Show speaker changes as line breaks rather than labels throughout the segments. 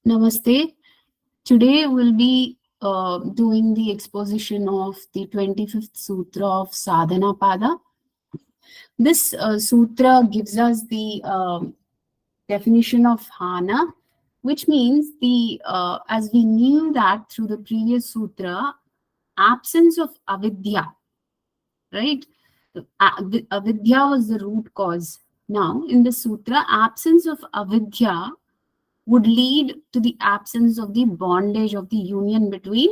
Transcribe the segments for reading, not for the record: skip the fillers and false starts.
Namaste. Today we'll be doing the exposition of the 25th Sutra of Sadhana Pada. This sutra gives us the definition of Hana, which means as we knew that through the previous sutra, absence of avidya, right? Avidya was the root cause. Now, in the sutra, absence of avidya would lead to the absence of the bondage of the union between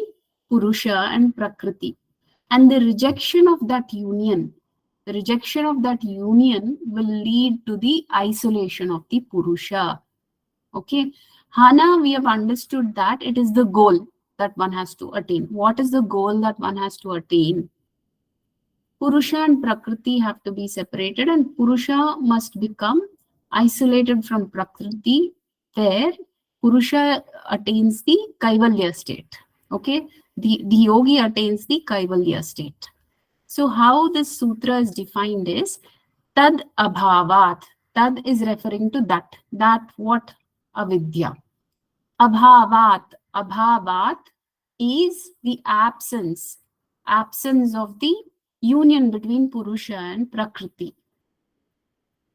Purusha and Prakriti. And the rejection of that union will lead to the isolation of the Purusha. Okay. Hana, we have understood that it is the goal that one has to attain. What is the goal that one has to attain? Purusha and Prakriti have to be separated, and Purusha must become isolated from Prakriti, where Purusha attains the Kaivalya state. Okay, the yogi attains the Kaivalya state. So how this sutra is defined is tad abhavat. Tad is referring to that. That what? Avidya. Abhavat is the absence of the union between Purusha and Prakriti.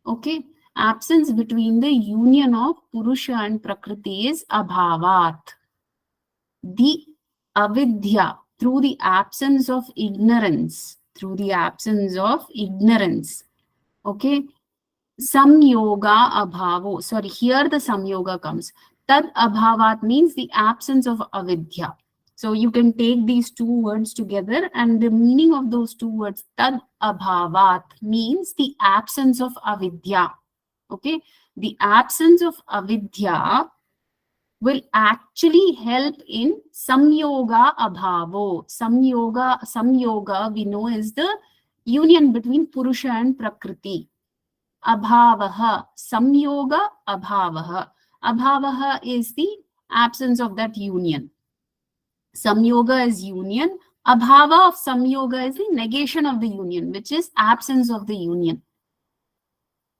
Okay, absence between the union of Purusha and Prakriti is abhavat. The avidya, through the absence of ignorance. Okay, samyoga abhavo. Sorry, here the samyoga comes. Tad abhavat means the absence of avidya. So you can take these two words together, and the meaning of those two words, tad abhavat, means the absence of avidya. Okay, the absence of avidya will actually help in samyoga abhavo. Samyoga we know is the union between Purusha and Prakriti. Abhavaha, samyoga abhavaha. Abhavaha is the absence of that union. Samyoga is union. Abhava of samyoga is the negation of the union, which is absence of the union.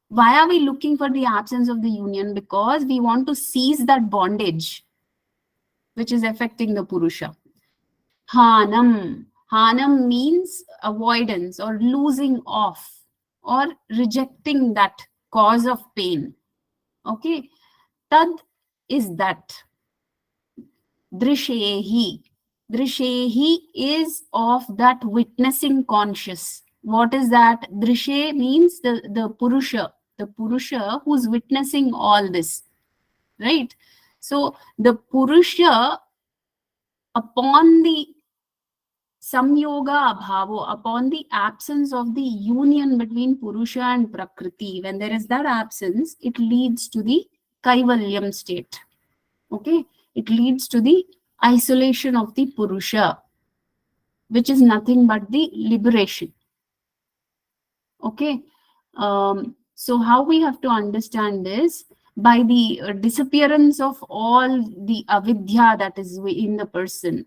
Why are we looking for the absence of the union? Because we want to seize that bondage which is affecting the Purusha. Hanam. Hanam means avoidance or losing off or rejecting that cause of pain. Okay. Tad is that. Drishehi. Drishehi is of that witnessing conscious. What is that? Drishe means the Purusha who's witnessing all this. Right? So the Purusha, upon the samyoga abhavo, upon the absence of the union between Purusha and Prakriti, when there is that absence, it leads to the Kaivalyam state. Okay? It leads to the isolation of the Purusha, which is nothing but the liberation. Okay. So how we have to understand this? By the disappearance of all the avidya that is in the person,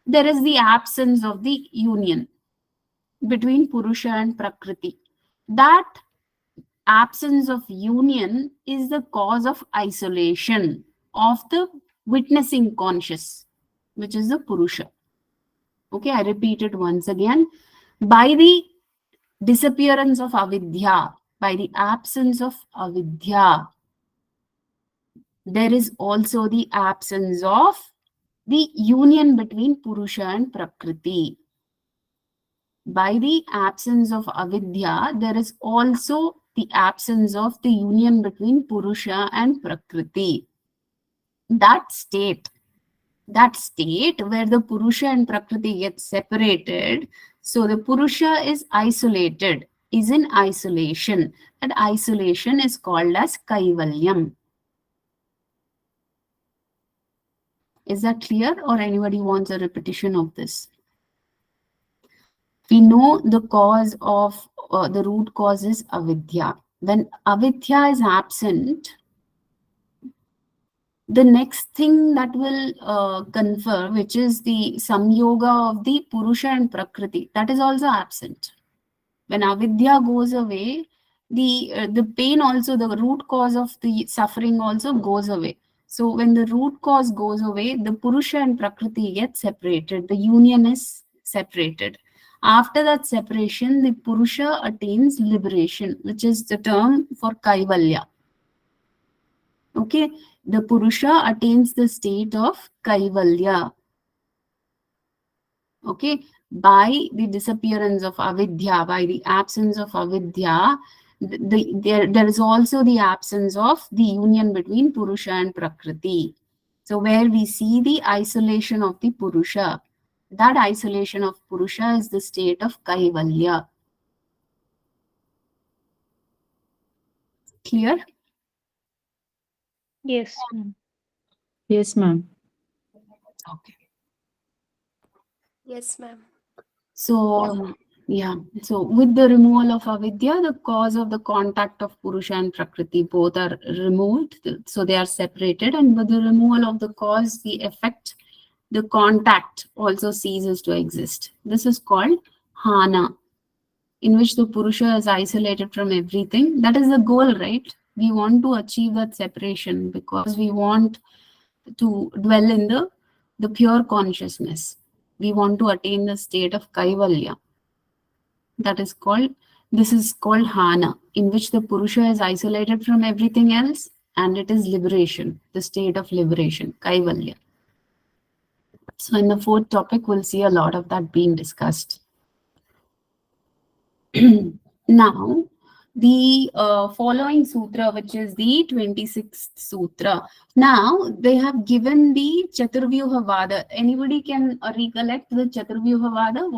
there is the absence of the union between Purusha and Prakriti. That absence of union is the cause of isolation of the witnessing conscious, which is the Purusha. Okay, I repeat it once again. By the disappearance of avidya, by the absence of avidya, there is also the absence of the union between Purusha and Prakriti. By the absence of avidya, there is also the absence of the union between Purusha and Prakriti. That state where the Purusha and Prakriti get separated, so the Purusha is isolated, is in isolation. That isolation is called as Kaivalyam. Is that clear, or anybody wants a repetition of this? We know the cause of, the root cause is avidya. When avidya is absent, the next thing that will confer, which is the samyoga of the Purusha and Prakriti, that is also absent. When avidya goes away, the pain also, the root cause of the suffering also goes away. So when the root cause goes away, the Purusha and Prakriti get separated. The union is separated. After that separation, the Purusha attains liberation, which is the term for Kaivalya. Okay, the Purusha attains the state of Kaivalya. Okay, by the disappearance of avidya, by the absence of avidya, there is also the absence of the union between Purusha and Prakriti. So where we see the isolation of the Purusha, that isolation of Purusha is the state of Kaivalya. Clear?
Yes, ma'am.
Yes, ma'am.
Okay.
Yes, ma'am.
So, yeah. So with the removal of avidya, the cause of the contact of Purusha and Prakriti both are removed. So they are separated. And with the removal of the cause, the effect, the contact also ceases to exist. This is called Hana, in which the Purusha is isolated from everything. That is the goal, right? We want to achieve that separation because we want to dwell in the pure consciousness. We want to attain the state of Kaivalya. That is called, this is called Hana, in which the Purusha is isolated from everything else and it is liberation, the state of liberation, Kaivalya. So in the fourth topic, we'll see a lot of that being discussed. Now, the following sutra, which is the 26th sutra. Now, they have given the Chaturvyuha Vada. Anybody can recollect the Chaturvyuha Vada?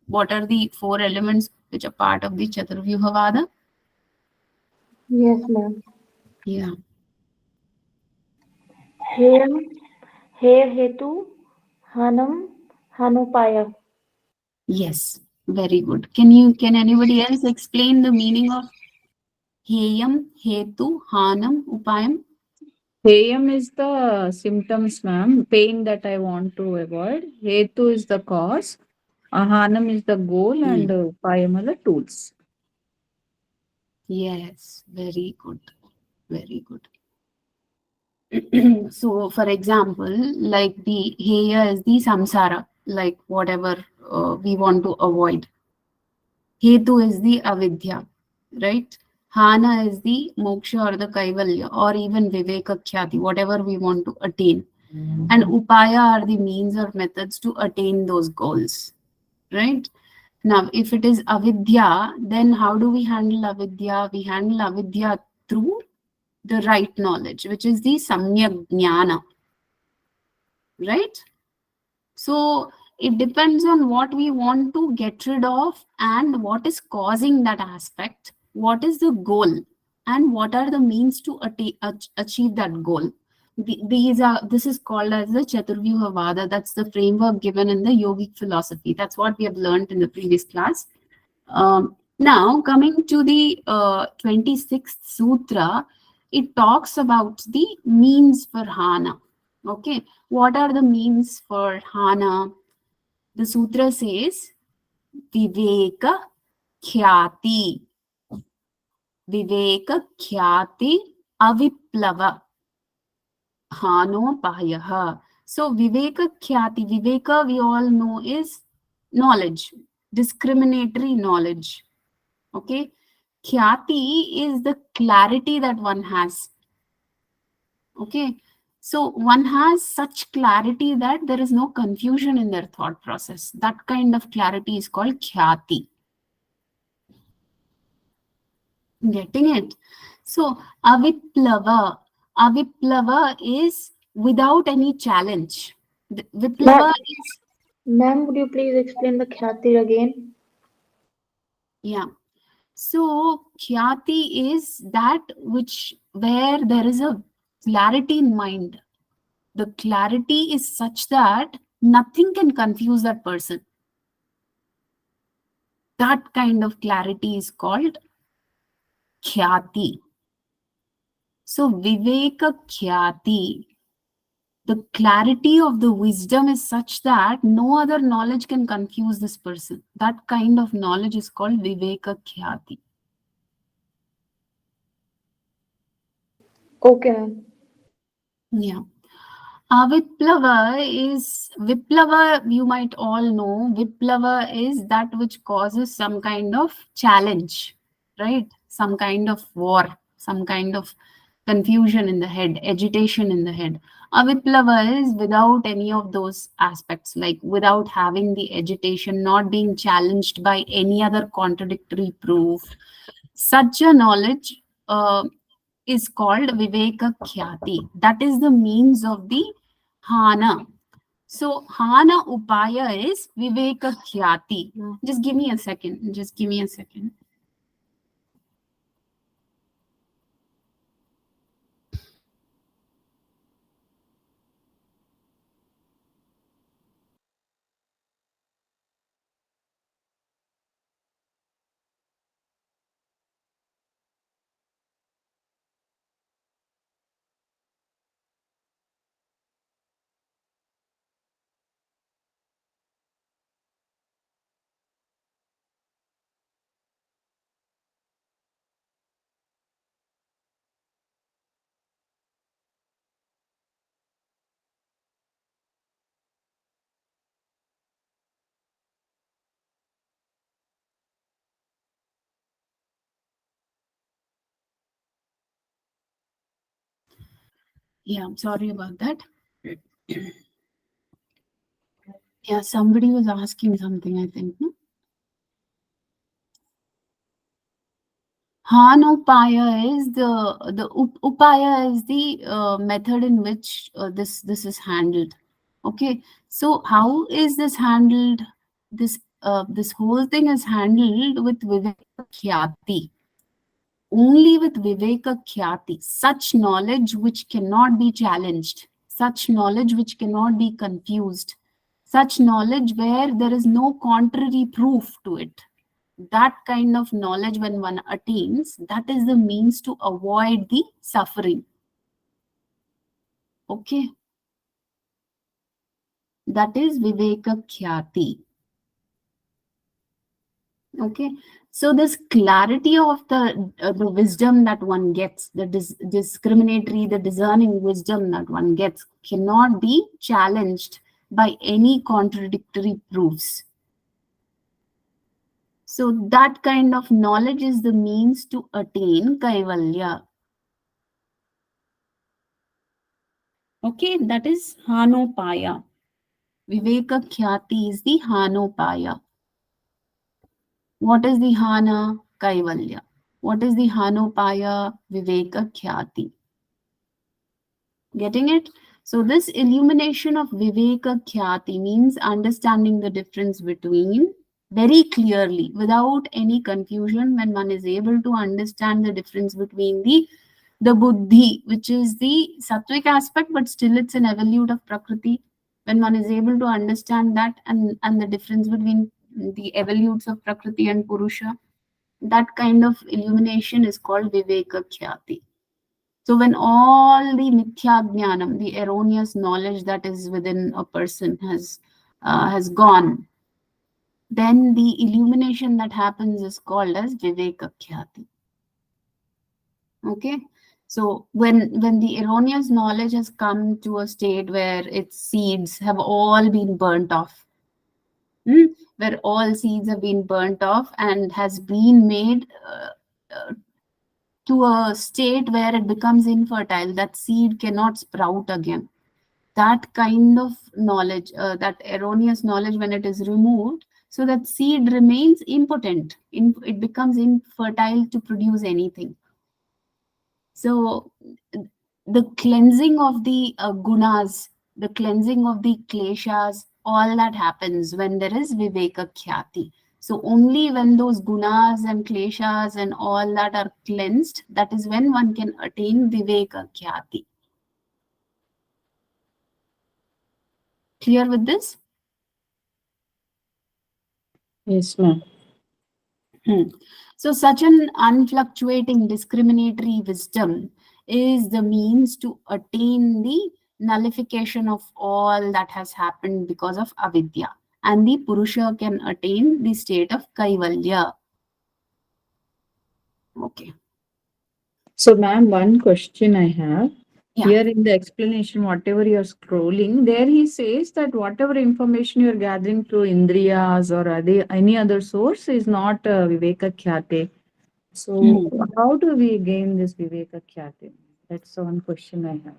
What are the four elements which are part of the Chaturvyuha Vada?
Yes, ma'am.
Yeah.
Heyam, Hey Hetu, Hanam, Hanupaya.
Yes. Very good. Can anybody else explain the meaning of Heyam, Hetu, Hanam, Upayam?
Heyam is the symptoms, ma'am. Pain that I want to avoid. Hetu is the cause. Ahanam is the goal, and Payam are the tools.
Yes, very good. Very good. So, for example, like the Heya is the samsara, like whatever we want to avoid. Hetu is the avidya, right? Hana is the moksha or the kaivalya or even viveka khyati, whatever we want to attain. And upaya are the means or methods to attain those goals, right? Now, if it is avidya, then how do we handle avidya? We handle avidya through the right knowledge, which is the samyak jnana, right? So it depends on what we want to get rid of and what is causing that aspect, what is the goal, and what are the means to achieve that goal. This is called as the Chaturvyuha Vada. That's the framework given in the yogic philosophy. That's what we have learned in the previous class. Now, coming to the 26th Sutra, it talks about the means for Hana. Okay, what are the means for Hana? The Sutra says Viveka Khyati. Viveka Khyati Aviplava Hanopayaha. So, Viveka Khyati, Viveka we all know is knowledge, discriminatory knowledge. Okay, Khyati is the clarity that one has. Okay, so one has such clarity that there is no confusion in their thought process. That kind of clarity is called Khyati. Getting it? So Aviplava. Aviplava is without any challenge. Viplava is,
Ma'am, would you please explain the Khyati again?
yeah. So Khyati is that which where there is a clarity in mind. The clarity is such that nothing can confuse that person. That kind of clarity is called Khyati. So Viveka Khyati. The clarity of the wisdom is such that no other knowledge can confuse this person. That kind of knowledge is called Viveka Khyati.
Okay, ma'am.
Yeah. Viplava, you might all know, Viplava is that which causes some kind of challenge, right? Some kind of war, some kind of confusion in the head, agitation in the head. Aviplava is without any of those aspects, like without having the agitation, not being challenged by any other contradictory proof. Such a knowledge is called Viveka Khyati. That is the means of the Hana. So Hana Upaya is Viveka Khyati. Just give me a second. Just give me a second. Yeah, I'm sorry about that. Yeah, somebody was asking something, I think. No? Hanupaya is the upaya is the method in which this is handled. Okay, so how is this handled? This whole thing is handled with Viveka Khyati. Only with Viveka Khyati, such knowledge which cannot be challenged, such knowledge which cannot be confused, such knowledge where there is no contrary proof to it. That kind of knowledge, when one attains, that is the means to avoid the suffering. Okay, that is Viveka Khyati. Okay, so this clarity of the wisdom that one gets, the discriminatory, the discerning wisdom that one gets, cannot be challenged by any contradictory proofs. So that kind of knowledge is the means to attain Kaivalya. Okay, that is Hanopaya. Viveka Khyati is the Hanopaya. What is the Hana? Kaivalya. What is the Hanopaya? Viveka Khyati. Getting it? So this illumination of Viveka Khyati means understanding the difference between very clearly, without any confusion, when one is able to understand the difference between the buddhi, which is the sattvic aspect, but still it's an evolute of Prakriti. When one is able to understand that and the difference between the evolutes of Prakriti and Purusha, that kind of illumination is called Viveka Khyati. So when all the mithya jnanam, the erroneous knowledge that is within a person has gone, then the illumination that happens is called as Viveka Khyati. Okay, so when the erroneous knowledge has come to a state where its seeds have all been burnt off, where all seeds have been burnt off and has been made to a state where it becomes infertile, that seed cannot sprout again. That kind of knowledge, that erroneous knowledge, when it is removed, so that seed remains impotent, it becomes infertile to produce anything. So the cleansing of the gunas, the cleansing of the kleshas, all that happens when there is Viveka Khyati. So only when those gunas and kleshas and all that are cleansed, that is when one can attain Viveka Khyati. Clear with this?
Yes, ma'am.
So such an unfluctuating discriminatory wisdom is the means to attain the nullification of all that has happened because of avidya. And the Purusha can attain the state of Kaivalya. Okay.
So, ma'am, one question I have. Here in the explanation, whatever you're scrolling, there he says that whatever information you're gathering through Indriyas or any other source is not Viveka Khyate. So, how do we gain this Viveka Khyate? That's one question I have.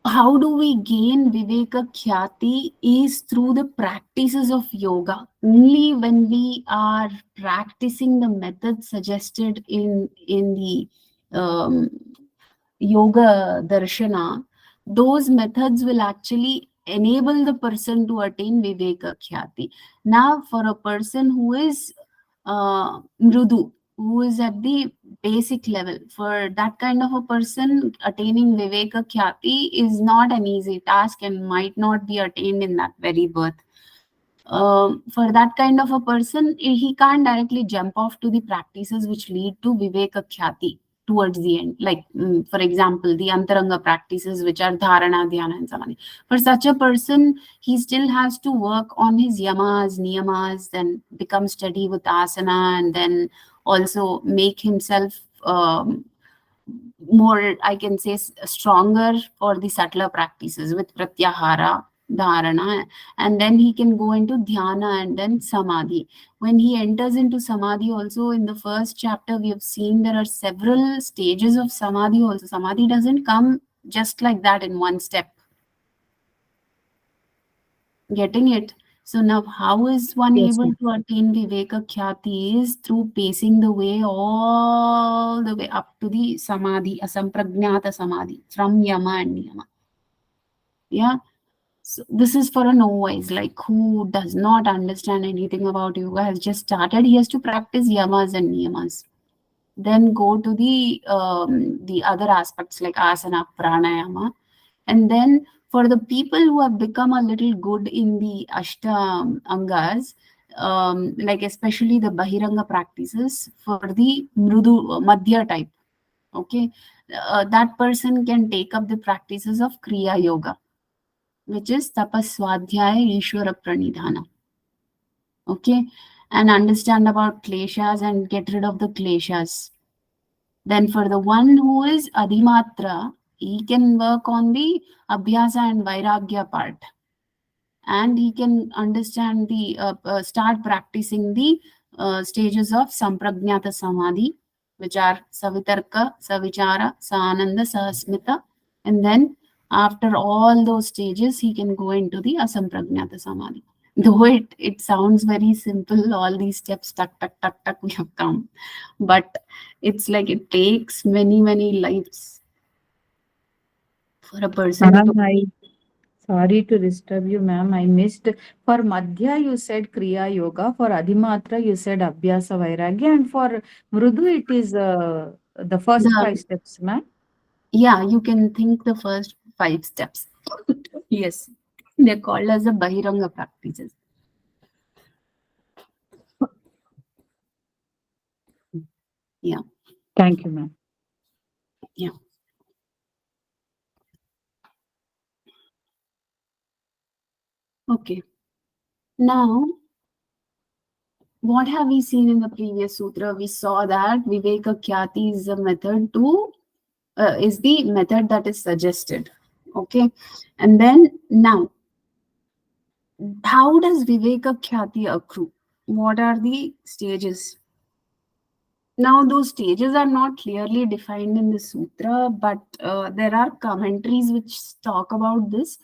How do we gain Viveka Khyati is through the practices of yoga. Only when we are practicing the methods suggested in the yoga darshana, those methods will actually enable the person to attain Viveka Khyati. Now, for a person who is mrudu, who is at the basic level, for that kind of a person, attaining Viveka Khyati is not an easy task and might not be attained in that very birth. For that kind of a person, he can't directly jump off to the practices which lead to Viveka Khyati towards the end. Like, for example, the Antaranga practices, which are Dharana, Dhyana, and Samadhi. For such a person, he still has to work on his yamas, niyamas, then become steady with asana, and then also make himself more, I can say, stronger for the subtler practices with pratyahara, dharana, and then he can go into dhyana and then samadhi. When he enters into samadhi, also in the first chapter, we have seen there are several stages of samadhi also. Samadhi doesn't come just like that in one step. Getting it? So now, how is one able to attain Viveka Khyati is through pacing the way all the way up to the Samadhi, Asampragnata Samadhi, from Yama and Niyama. Yeah. So this is for a novice, like who does not understand anything about yoga, has just started. He has to practice Yamas and Niyamas. Then go to the other aspects like asana, pranayama, and then for the people who have become a little good in the Ashta Angas, like especially the Bahiranga practices, for the Mrudu Madhya type, okay, that person can take up the practices of Kriya Yoga, which is Tapas Swadhyaya Ishwara Pranidhana, okay, and understand about kleshas and get rid of the kleshas. Then for the one who is Adhimatra, he can work on the Abhyasa and Vairagya part. And he can understand the, start practicing the stages of Sampragnata Samadhi, which are Savitarka, Savichara, Sananda, Sahasmita. And then after all those stages, he can go into the Asampragnata Samadhi. Though it sounds very simple, all these steps, tuck, tuck, tuck, tuck, we have come. But it's like it takes many, many lives for a person to...
Sorry to disturb you, ma'am. I missed. For Madhya, you said Kriya Yoga. For Adhimatra, you said Abhyasa Vairagya. And for Mrudu, it is the first 5 steps, ma'am.
Yeah, you can think the first 5 steps. Yes, they're called as the Bahiranga practices. Yeah.
Thank you, ma'am.
Yeah. Okay. Now, what have we seen in the previous sutra? We saw that Viveka Khyati is a method to, is the method that is suggested. Okay. And then now, how does Viveka Khyati accrue? What are the stages? Now, those stages are not clearly defined in the sutra, but there are commentaries which talk about this.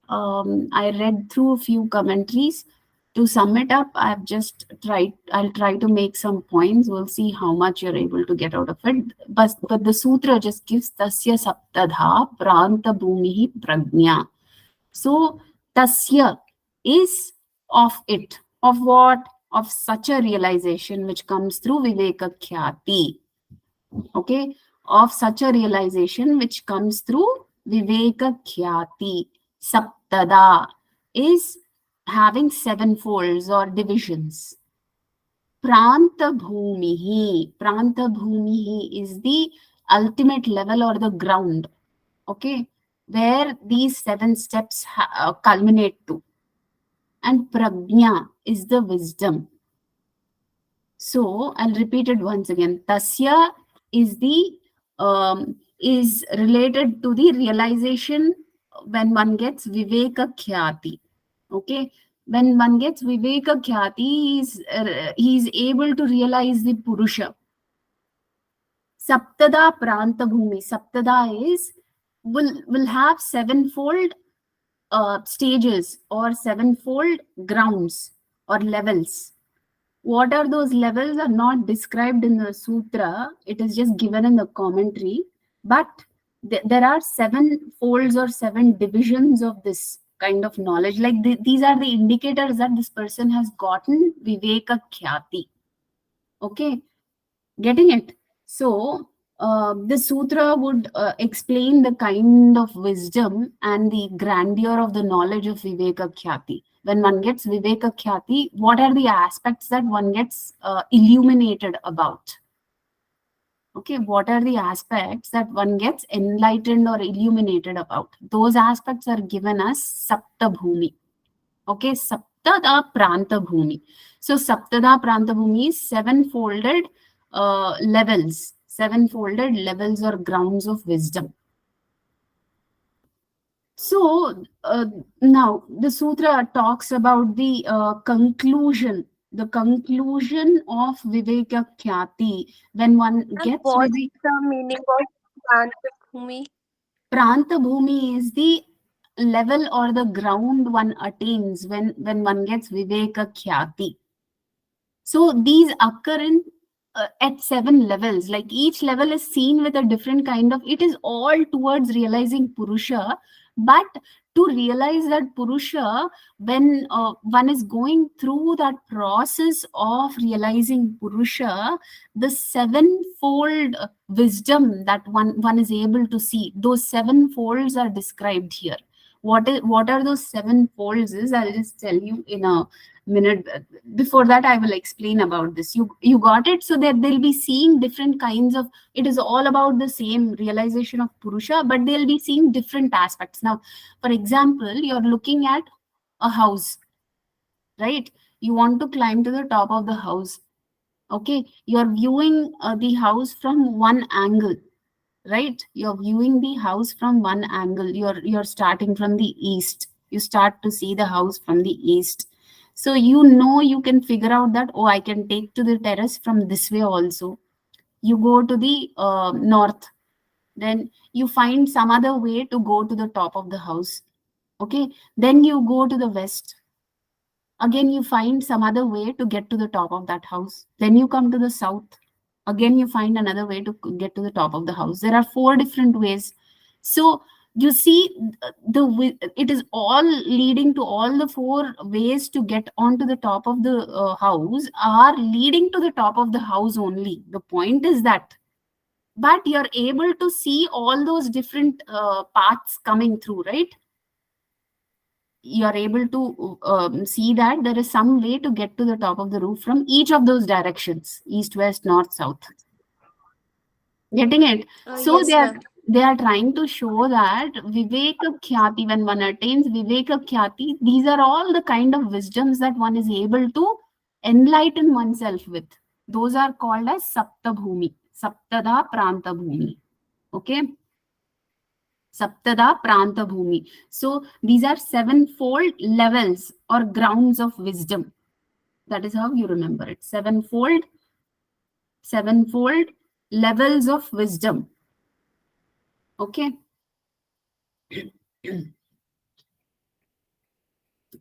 I read through a few commentaries. To sum it up, I'll try to make some points. We'll see how much you're able to get out of it. But the sutra just gives Tasya Saptadha Pranta Bhumihi Prajna. So, Tasya is of it. Of what? Of such a realization which comes through Viveka Khyati. Okay? Of such a realization which comes through Viveka Khyati. Saptada is having 7 folds or divisions. Pranta Bhumihi. Pranta Bhumihi is the ultimate level or the ground. Okay? Where these 7 steps culminate to. And prajna is the wisdom. So I'll repeat it once again. Tasya is the is related to the realization when one gets Viveka Khyati. Okay, when one gets Viveka Khyati, he's able to realize the Purusha. Saptada Pranta Bhumi. Saptada is will have sevenfold stages or sevenfold grounds or levels. What are those levels are not described in the sutra. It is just given in the commentary. But there are seven folds or seven divisions of this kind of knowledge. Like these are the indicators that this person has gotten Viveka Khyati. Okay, getting it? So the sutra would explain the kind of wisdom and the grandeur of the knowledge of Viveka Khyati. When one gets Viveka Khyati, what are the aspects that one gets illuminated about? Okay, what are the aspects that one gets enlightened or illuminated about? Those aspects are given as Sapta Bhumi. Okay, Saptada Pranta Bhumi. So Saptada Pranta Bhumi is seven-folded levels, seven-folded levels or grounds of wisdom. So now the sutra talks about the conclusion of Viveka Khyati. When one gets
What's the meaning of Pranta
Pranta Bhumi is the level or the ground one attains when one gets Viveka Khyati. So these occur in at seven levels. Like each level is seen with a different kind of. It is all towards realizing Purusha, but to realize that Purusha, when one is going through that process of realizing Purusha, the sevenfold wisdom that one is able to see, those seven folds are described here. What are those seven folds is, I'll just tell you in a minute. Before that, I will explain about this. You got it? So that they'll be seeing different kinds of, it is all about the same realization of Purusha, but they'll be seeing different aspects. Now, for example, you're looking at a house, right? You want to climb to the top of the house. Okay, you're viewing the house from one angle, right? You're viewing the house from one angle. You're starting from the east. You start to see the house from the east. So you can figure out that, oh, I can take to the terrace from this way also. You go to the north, then you find some other way to go to the top of the house. Okay, then you go to the west. Again, you find some other way to get to the top of that house. Then you come to the south. Again, you find another way to get to the top of the house. There are four different ways. So you see, it is all leading to, all the four ways to get onto the top of the house are leading to the top of the house only. The point is that, but you're able to see all those different paths coming through, right? You're able to see that there is some way to get to the top of the roof from each of those directions: east, west, north, south. Getting it? So
Yes,
they are trying to show that Viveka Khyati, when one attains Viveka Khyati, these are all the kind of wisdoms that one is able to enlighten oneself with. Those are called as Sapta Bhumi, Saptada Pranta Bhumi. Okay? Saptada Pranta Bhumi. So these are sevenfold levels or grounds of wisdom. That is how you remember it. Sevenfold levels of wisdom. Okay.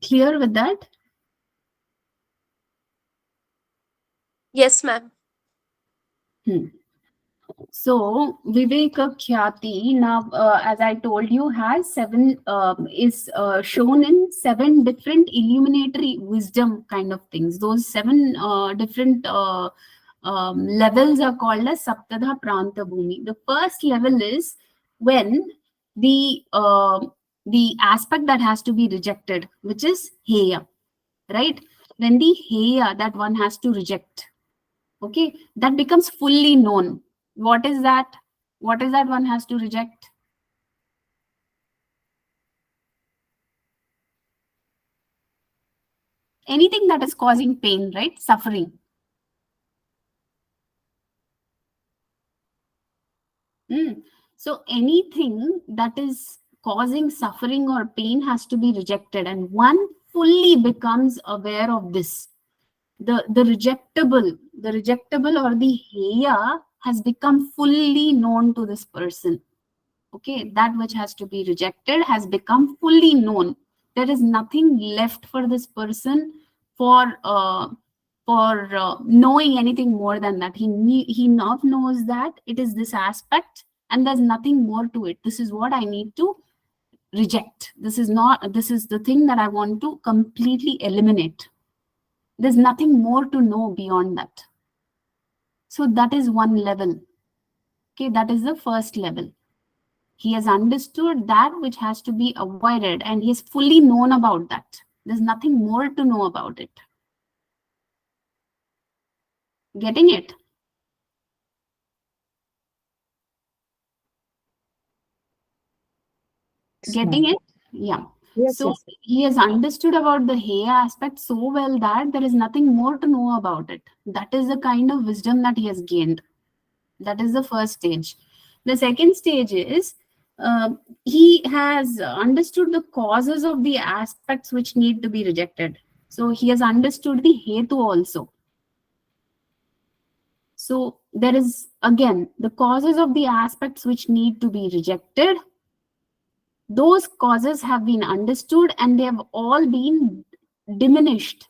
Clear with that?
Yes, ma'am.
So Viveka Khyati, now as I told you, has seven, is shown in seven different illuminatory wisdom kind of things. Those seven different levels are called as Saptada Pranta Bhumi. The first level is when the aspect that has to be rejected, which is Heya, right? When the Heya that one has to reject, okay, that becomes fully known. What is that? What is that one has to reject? Anything that is causing pain, right? Suffering. So anything that is causing suffering or pain has to be rejected, and one fully becomes aware of this. The rejectable or the heya has become fully known to this person. Okay, that which has to be rejected has become fully known. There is nothing left for this person for knowing anything more than that. He now knows that it is this aspect and there's nothing more to it. This is what I need to reject. This is the thing that I want to completely eliminate. There's nothing more to know beyond that. So that is one level. Okay, that is the first level. He has understood that which has to be avoided, and he has fully known about that. There's nothing more to know about it. Getting it? Getting it? Yeah.
Yes,
So
yes.
he has understood about the Heya aspect so well that there is nothing more to know about it. That is the kind of wisdom that he has gained. That is the first stage. The second stage is he has understood the causes of the aspects which need to be rejected. So he has understood the hetu also. So there is again the causes of the aspects which need to be rejected. Those causes have been understood and they have all been diminished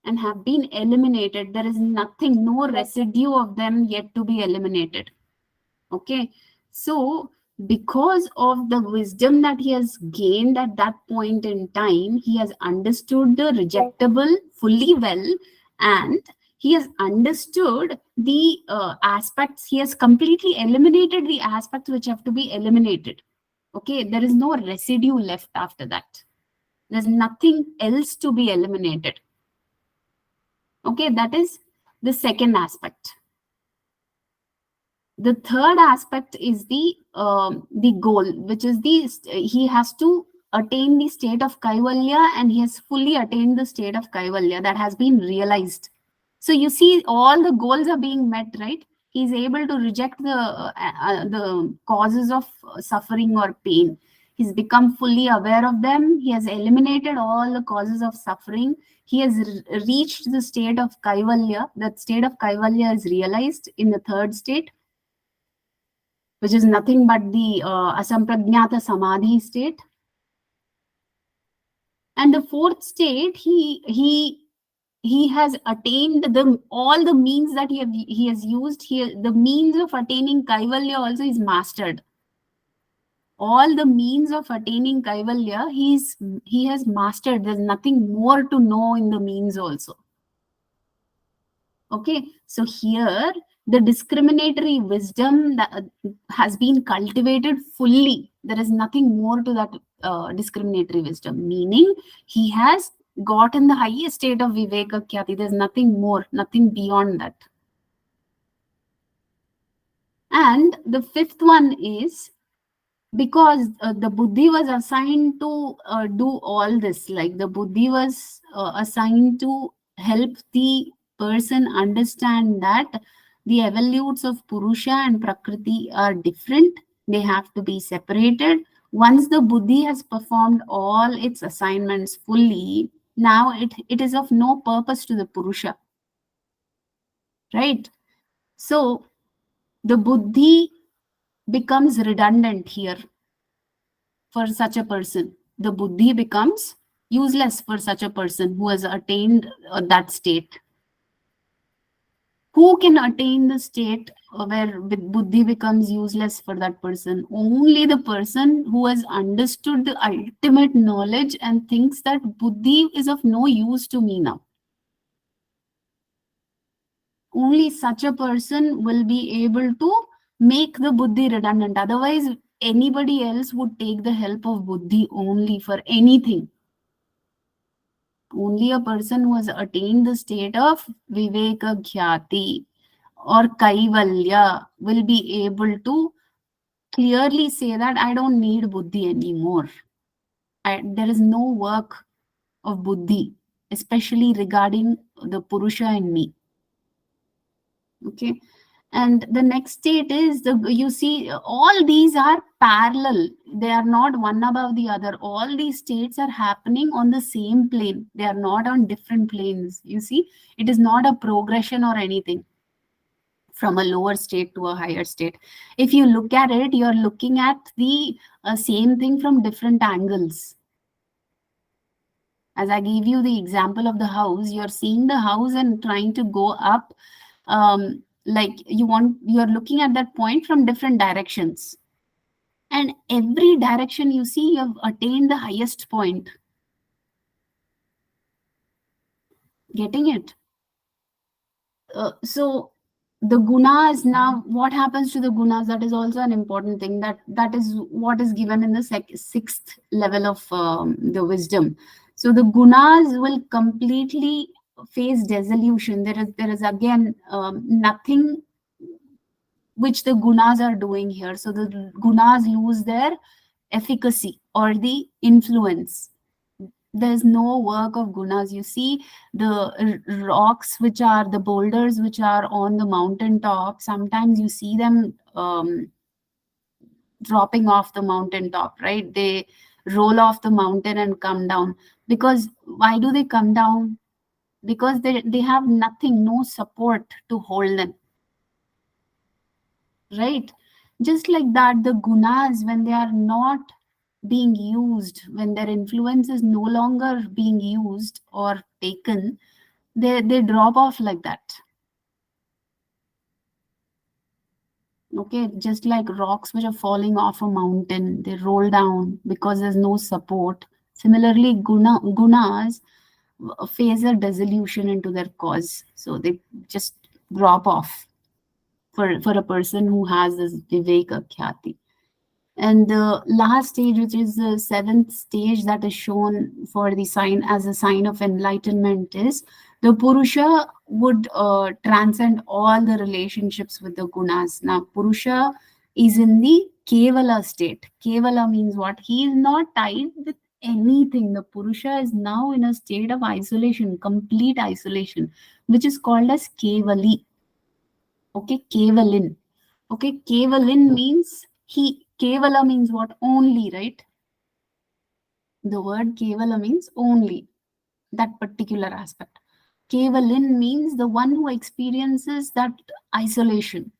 and have been eliminated. There is nothing, no residue of them yet to be eliminated. Okay, so because of the wisdom that he has gained at that point in time, he has understood the rejectable fully well, and he has understood the aspects. He has completely eliminated the aspects which have to be eliminated. Okay, there is no residue left after that. There's nothing else to be eliminated. Okay, that is the second aspect. The third aspect is the goal, which is he has to attain the state of kaivalya, and he has fully attained the state of kaivalya that has been realized. So you see, all the goals are being met, right? He is able to reject the causes of suffering or pain. He's become fully aware of them. He has eliminated all the causes of suffering. He has reached the state of kaivalya. That state of kaivalya is realized in the third state, which is nothing but the asamprajnata samadhi state. And the fourth state, he has attained all the means that he has used here. The means of attaining kaivalya also is mastered. All the means of attaining kaivalya, he has mastered. There's nothing more to know in the means also. Okay, so here the discriminatory wisdom that has been cultivated fully. There is nothing more to that discriminatory wisdom, meaning he has gotten the highest state of viveka khyati. There's nothing more, nothing beyond that. And the fifth one is, because the buddhi was assigned to do all this, like the buddhi was assigned to help the person understand that the evolutes of Purusha and Prakriti are different. They have to be separated. Once the buddhi has performed all its assignments fully, now it is of no purpose to the Purusha. Right? So the buddhi becomes redundant here for such a person. The buddhi becomes useless for such a person who has attained that state. Who can attain the state where buddhi becomes useless for that person? Only the person who has understood the ultimate knowledge and thinks that buddhi is of no use to me now. Only such a person will be able to make the buddhi redundant. Otherwise, anybody else would take the help of buddhi only for anything. Only a person who has attained the state of viveka khyati or kaivalya will be able to clearly say that I don't need buddhi anymore. There is no work of buddhi, especially regarding the Purusha in me. Okay. And the next state is you see all these are parallel. They are not one above the other. All these states are happening on the same plane. They are not on different planes. You see, it is not a progression or anything from a lower state to a higher state. If you look at it, you're looking at the same thing from different angles. As I gave you the example of the house, you're seeing the house and trying to go up. Like you're looking at that point from different directions. And every direction you see, you have attained the highest point. Getting it? So the gunas, now what happens to the gunas? That is also an important thing. That is what is given in the sixth level of the wisdom. So the gunas will completely face dissolution. There is again nothing which the gunas are doing here. So the gunas lose their efficacy or the influence. There's no work of gunas. You see the rocks, which are the boulders which are on the mountain top, sometimes you see them dropping off the mountain top, right? They roll off the mountain and come down. Because why do they come down? Because they have nothing, no support to hold them, right? Just like that, the gunas, when they are not being used, when their influence is no longer being used or taken, they drop off like that. Okay, just like rocks which are falling off a mountain, they roll down because there's no support. Similarly, gunas face a dissolution into their cause, so they just drop off for a person who has this viveka khyati. And the last stage, which is the seventh stage that is shown for the sign as a sign of enlightenment, is the Purusha would transcend all the relationships with the gunas. Now, Purusha is in the Kevala state. Kevala means what? He is not tied with anything. The Purusha is now in a state of isolation, complete isolation, which is called as Kevali. Okay, Kevalin. Okay, Kevalin means Kevala means what? Only, right? The word Kevala means only, that particular aspect. Kevalin means the one who experiences that isolation.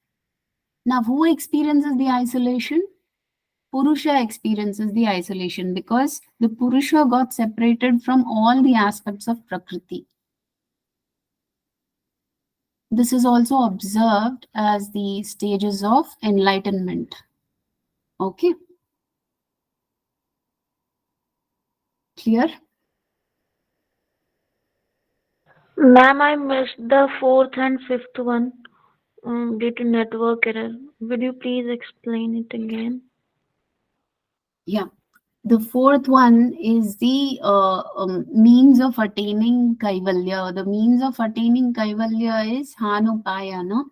Now, who experiences the isolation? Purusha experiences the isolation because the Purusha got separated from all the aspects of Prakriti. This is also observed as the stages of enlightenment. Okay. Clear?
Ma'am, I missed the fourth and fifth one due to network error. Would you please explain it again?
Yeah. The fourth one is the means of attaining Kaivalya. The means of attaining Kaivalya is Hanupaya, no?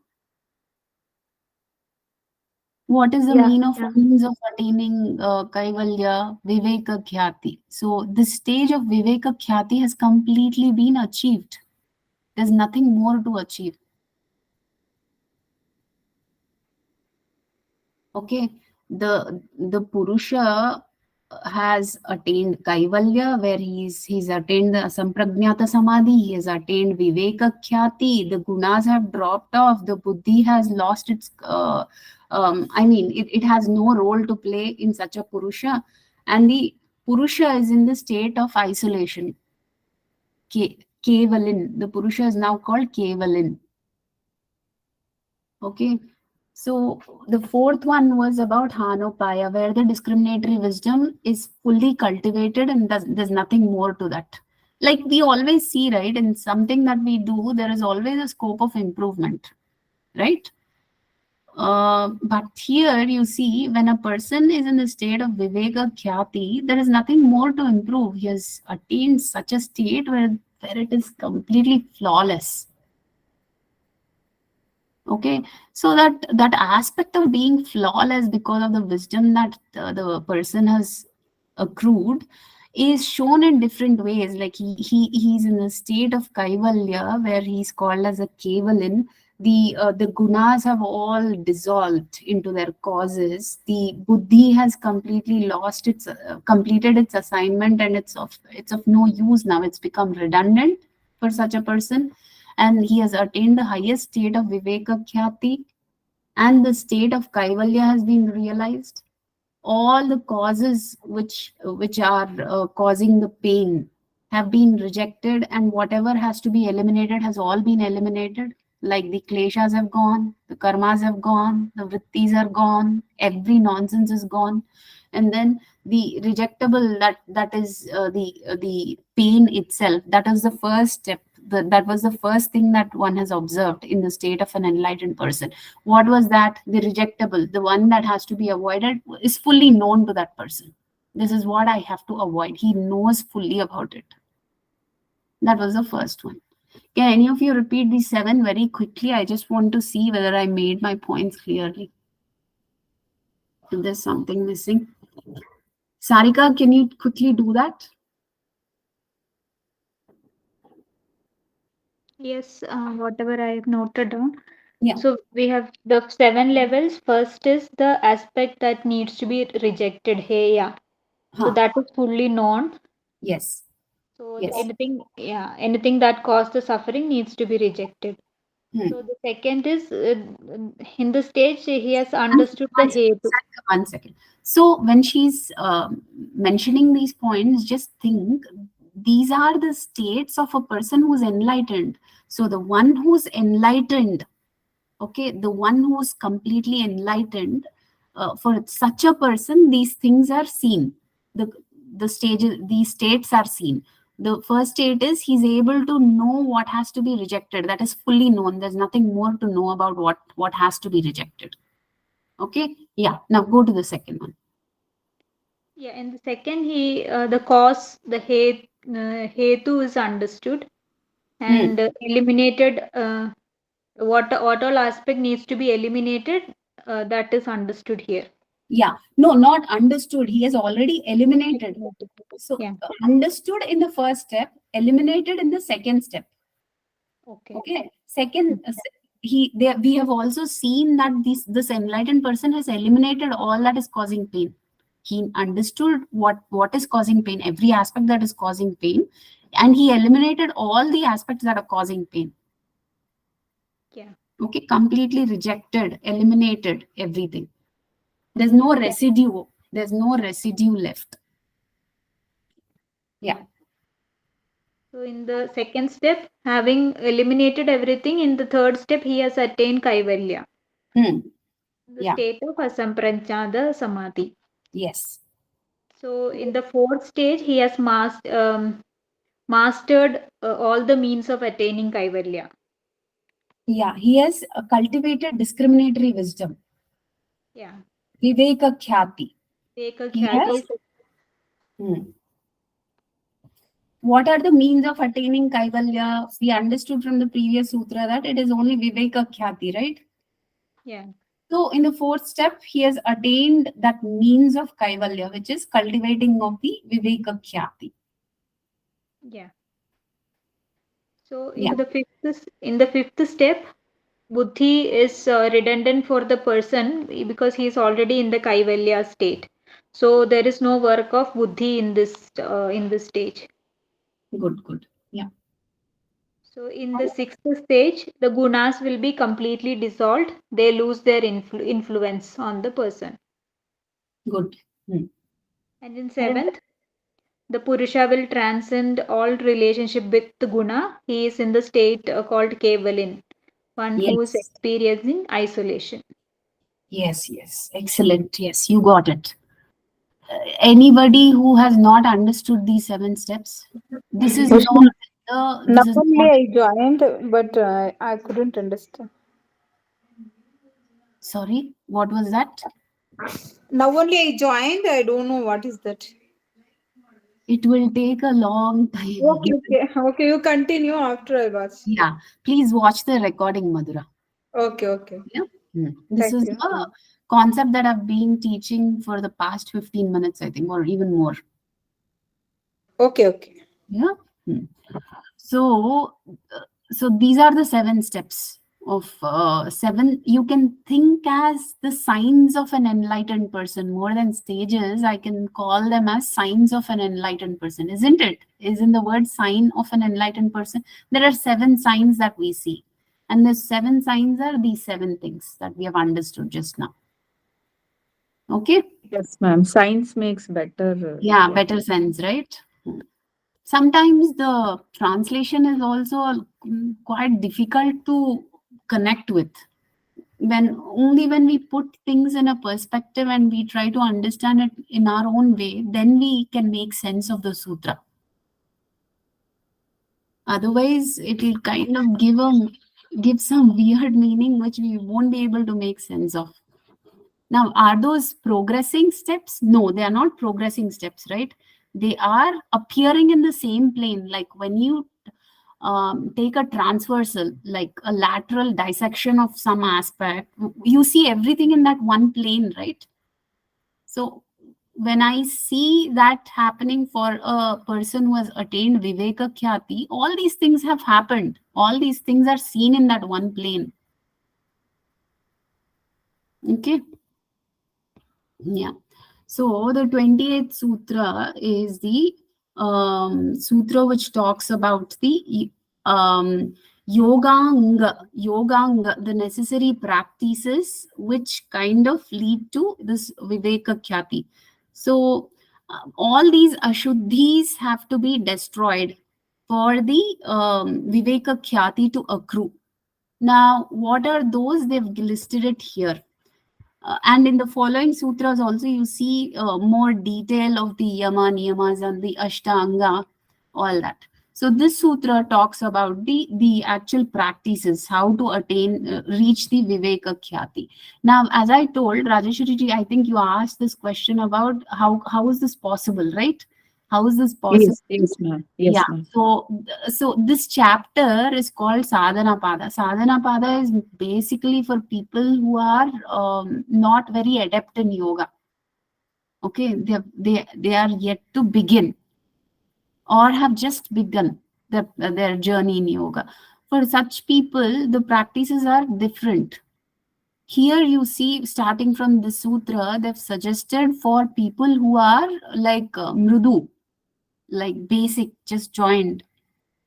What is the means of attaining Kaivalya? Viveka Khyati. So this stage of Viveka Khyati has completely been achieved. There's nothing more to achieve. Okay, the Purusha has attained Kaivalya, where he's attained the Sampragnata Samadhi, he has attained Viveka Khyati, the gunas have dropped off, the buddhi has lost its, it has no role to play in such a Purusha, and the Purusha is in the state of isolation. Kevalin, the Purusha is now called Kevalin. Okay. So the fourth one was about Hanopaya, where the discriminatory wisdom is fully cultivated and there's nothing more to that. Like we always see, right, in something that we do, there is always a scope of improvement, right? But here you see, when a person is in the state of Viveka Khyati, there is nothing more to improve. He has attained such a state where it is completely flawless. Okay, so that aspect of being flawless because of the wisdom that the person has accrued is shown in different ways. Like he's in a state of Kaivalya, where he's called as a Kevalin, the gunas have all dissolved into their causes. The buddhi has completely lost its completed its assignment, and it's of no use now. It's become redundant for such a person, and he has attained the highest state of viveka khyati, and the state of kaivalya has been realized. All the causes which are causing the pain have been rejected, and whatever has to be eliminated has all been eliminated. Like the kleshas have gone, the karmas have gone, the vrittis are gone, every nonsense is gone. And then the rejectable, that is the pain itself, that is the first step. That was the first thing that one has observed in the state of an enlightened person. What was that? The rejectable, the one that has to be avoided, is fully known to that person. This is what I have to avoid. He knows fully about it. That was the first one. Can any of you repeat these 7 very quickly? I just want to see whether I made my points clearly. If there's something missing. Sarika, can you quickly do that?
Yes, whatever I have noted down.
Yeah.
So we have the 7 levels. First is the aspect that needs to be rejected. Heya. So
Huh.
that is fully known.
Yes.
So
Yes.
anything that caused the suffering needs to be rejected.
Hmm.
So the second is in the stage he has understood the hetu.
One second. So when she's mentioning these points, just think these are the states of a person who's enlightened. So the one who's enlightened, okay, the one who's completely enlightened, for such a person, these things are seen. The stages, these states are seen. The first state is he's able to know what has to be rejected. That is fully known. There's nothing more to know about what has to be rejected. Okay, yeah. Now go to the second one.
Yeah, in the second the cause, the hetu is understood and eliminated. What all aspect needs to be eliminated, that is understood here.
Yeah, no, not understood. He has already eliminated. So
Yeah.
understood in the first step, eliminated in the second step.
Okay.
Okay. Second, we have also seen that this enlightened person has eliminated all that is causing pain. He understood what is causing pain, every aspect that is causing pain, and he eliminated all the aspects that are causing pain.
Yeah.
Okay, completely rejected, eliminated everything. There's no residue. There's no residue left. Yeah.
So in the second step, having eliminated everything, in the third step, he has attained kaivalya. The
Yeah.
state of asamprajnada samadhi.
Yes.
So in the fourth stage, he has mastered all the means of attaining kaivalya.
Yeah, he has cultivated discriminatory wisdom.
Yeah.
Viveka khyati.
Viveka
He
khyati
has- What are the means of attaining kaivalya? We understood from the previous sutra that it is only viveka khyati, right?
Yeah.
So in the fourth step, he has attained that means of kaivalya, which is cultivating of the viveka khyati.
Yeah. So
Yeah.
in the fifth step, buddhi is redundant for the person because he is already in the kaivalya state. So there is no work of buddhi in this stage.
Good. Yeah.
So in the sixth stage, the gunas will be completely dissolved. They lose their influence on the person.
Good.
And in seventh, the Purusha will transcend all relationship with the guna. He is in the state called Kevalin, one who is
Yes.
experiencing isolation.
Yes. Excellent. Yes, you got it. Anybody who has not understood these 7 steps, this is
Yes,
not
now only I joined, but I couldn't understand.
Sorry, what was that?
Now only I joined. I don't know what is that.
It will take a long time.
Okay. You continue after I watch.
Yeah, please watch the recording, Madhura.
Okay.
Yeah. This
Thank
is
you.
a concept that I've been teaching for the past 15 minutes, I think, or even more.
Okay.
Yeah. So these are the 7 steps. seven, you can think as the signs of an enlightened person. More than stages, I can call them as signs of an enlightened person, isn't it? Isn't the word sign of an enlightened person? There are 7 signs that we see, and the 7 signs are these 7 things that we have understood just now. Okay.
Yes, ma'am. Science makes better.
Yeah, better sense, right? Sometimes the translation is also quite difficult to connect with. Only when we put things in a perspective and we try to understand it in our own way, then we can make sense of the sutra. Otherwise, it will kind of give some weird meaning which we won't be able to make sense of. Now, are those progressing steps? No, they are not progressing steps, right? They are appearing in the same plane. Like when you take a transversal, like a lateral dissection of some aspect, you see everything in that one plane, right? So when I see that happening for a person who has attained Viveka Khyati, all these things have happened. All these things are seen in that one plane. Okay. Yeah. So the 28th sutra is the sutra which talks about the yoganga, the necessary practices which kind of lead to this Viveka Khyati. So all these ashuddhis have to be destroyed for the Viveka Khyati to accrue. Now, what are those? They've listed it here. And in the following sutras also you see more detail of the yama, niyamas and the ashtanga, all that. So this sutra talks about the actual practices, how to attain, reach the Viveka Khyati. Now, as I told Rajeshwari ji, I think you asked this question about how is this possible, right? How is this possible?
Yes, ma'am. Yes,
Yeah.
ma'am.
So this chapter is called Sadhana Pada. Sadhana Pada is basically for people who are not very adept in yoga. Okay, they are yet to begin or have just begun their journey in yoga. For such people, the practices are different. Here you see, starting from the sutra, they've suggested for people who are like mrudu, like basic, just joined,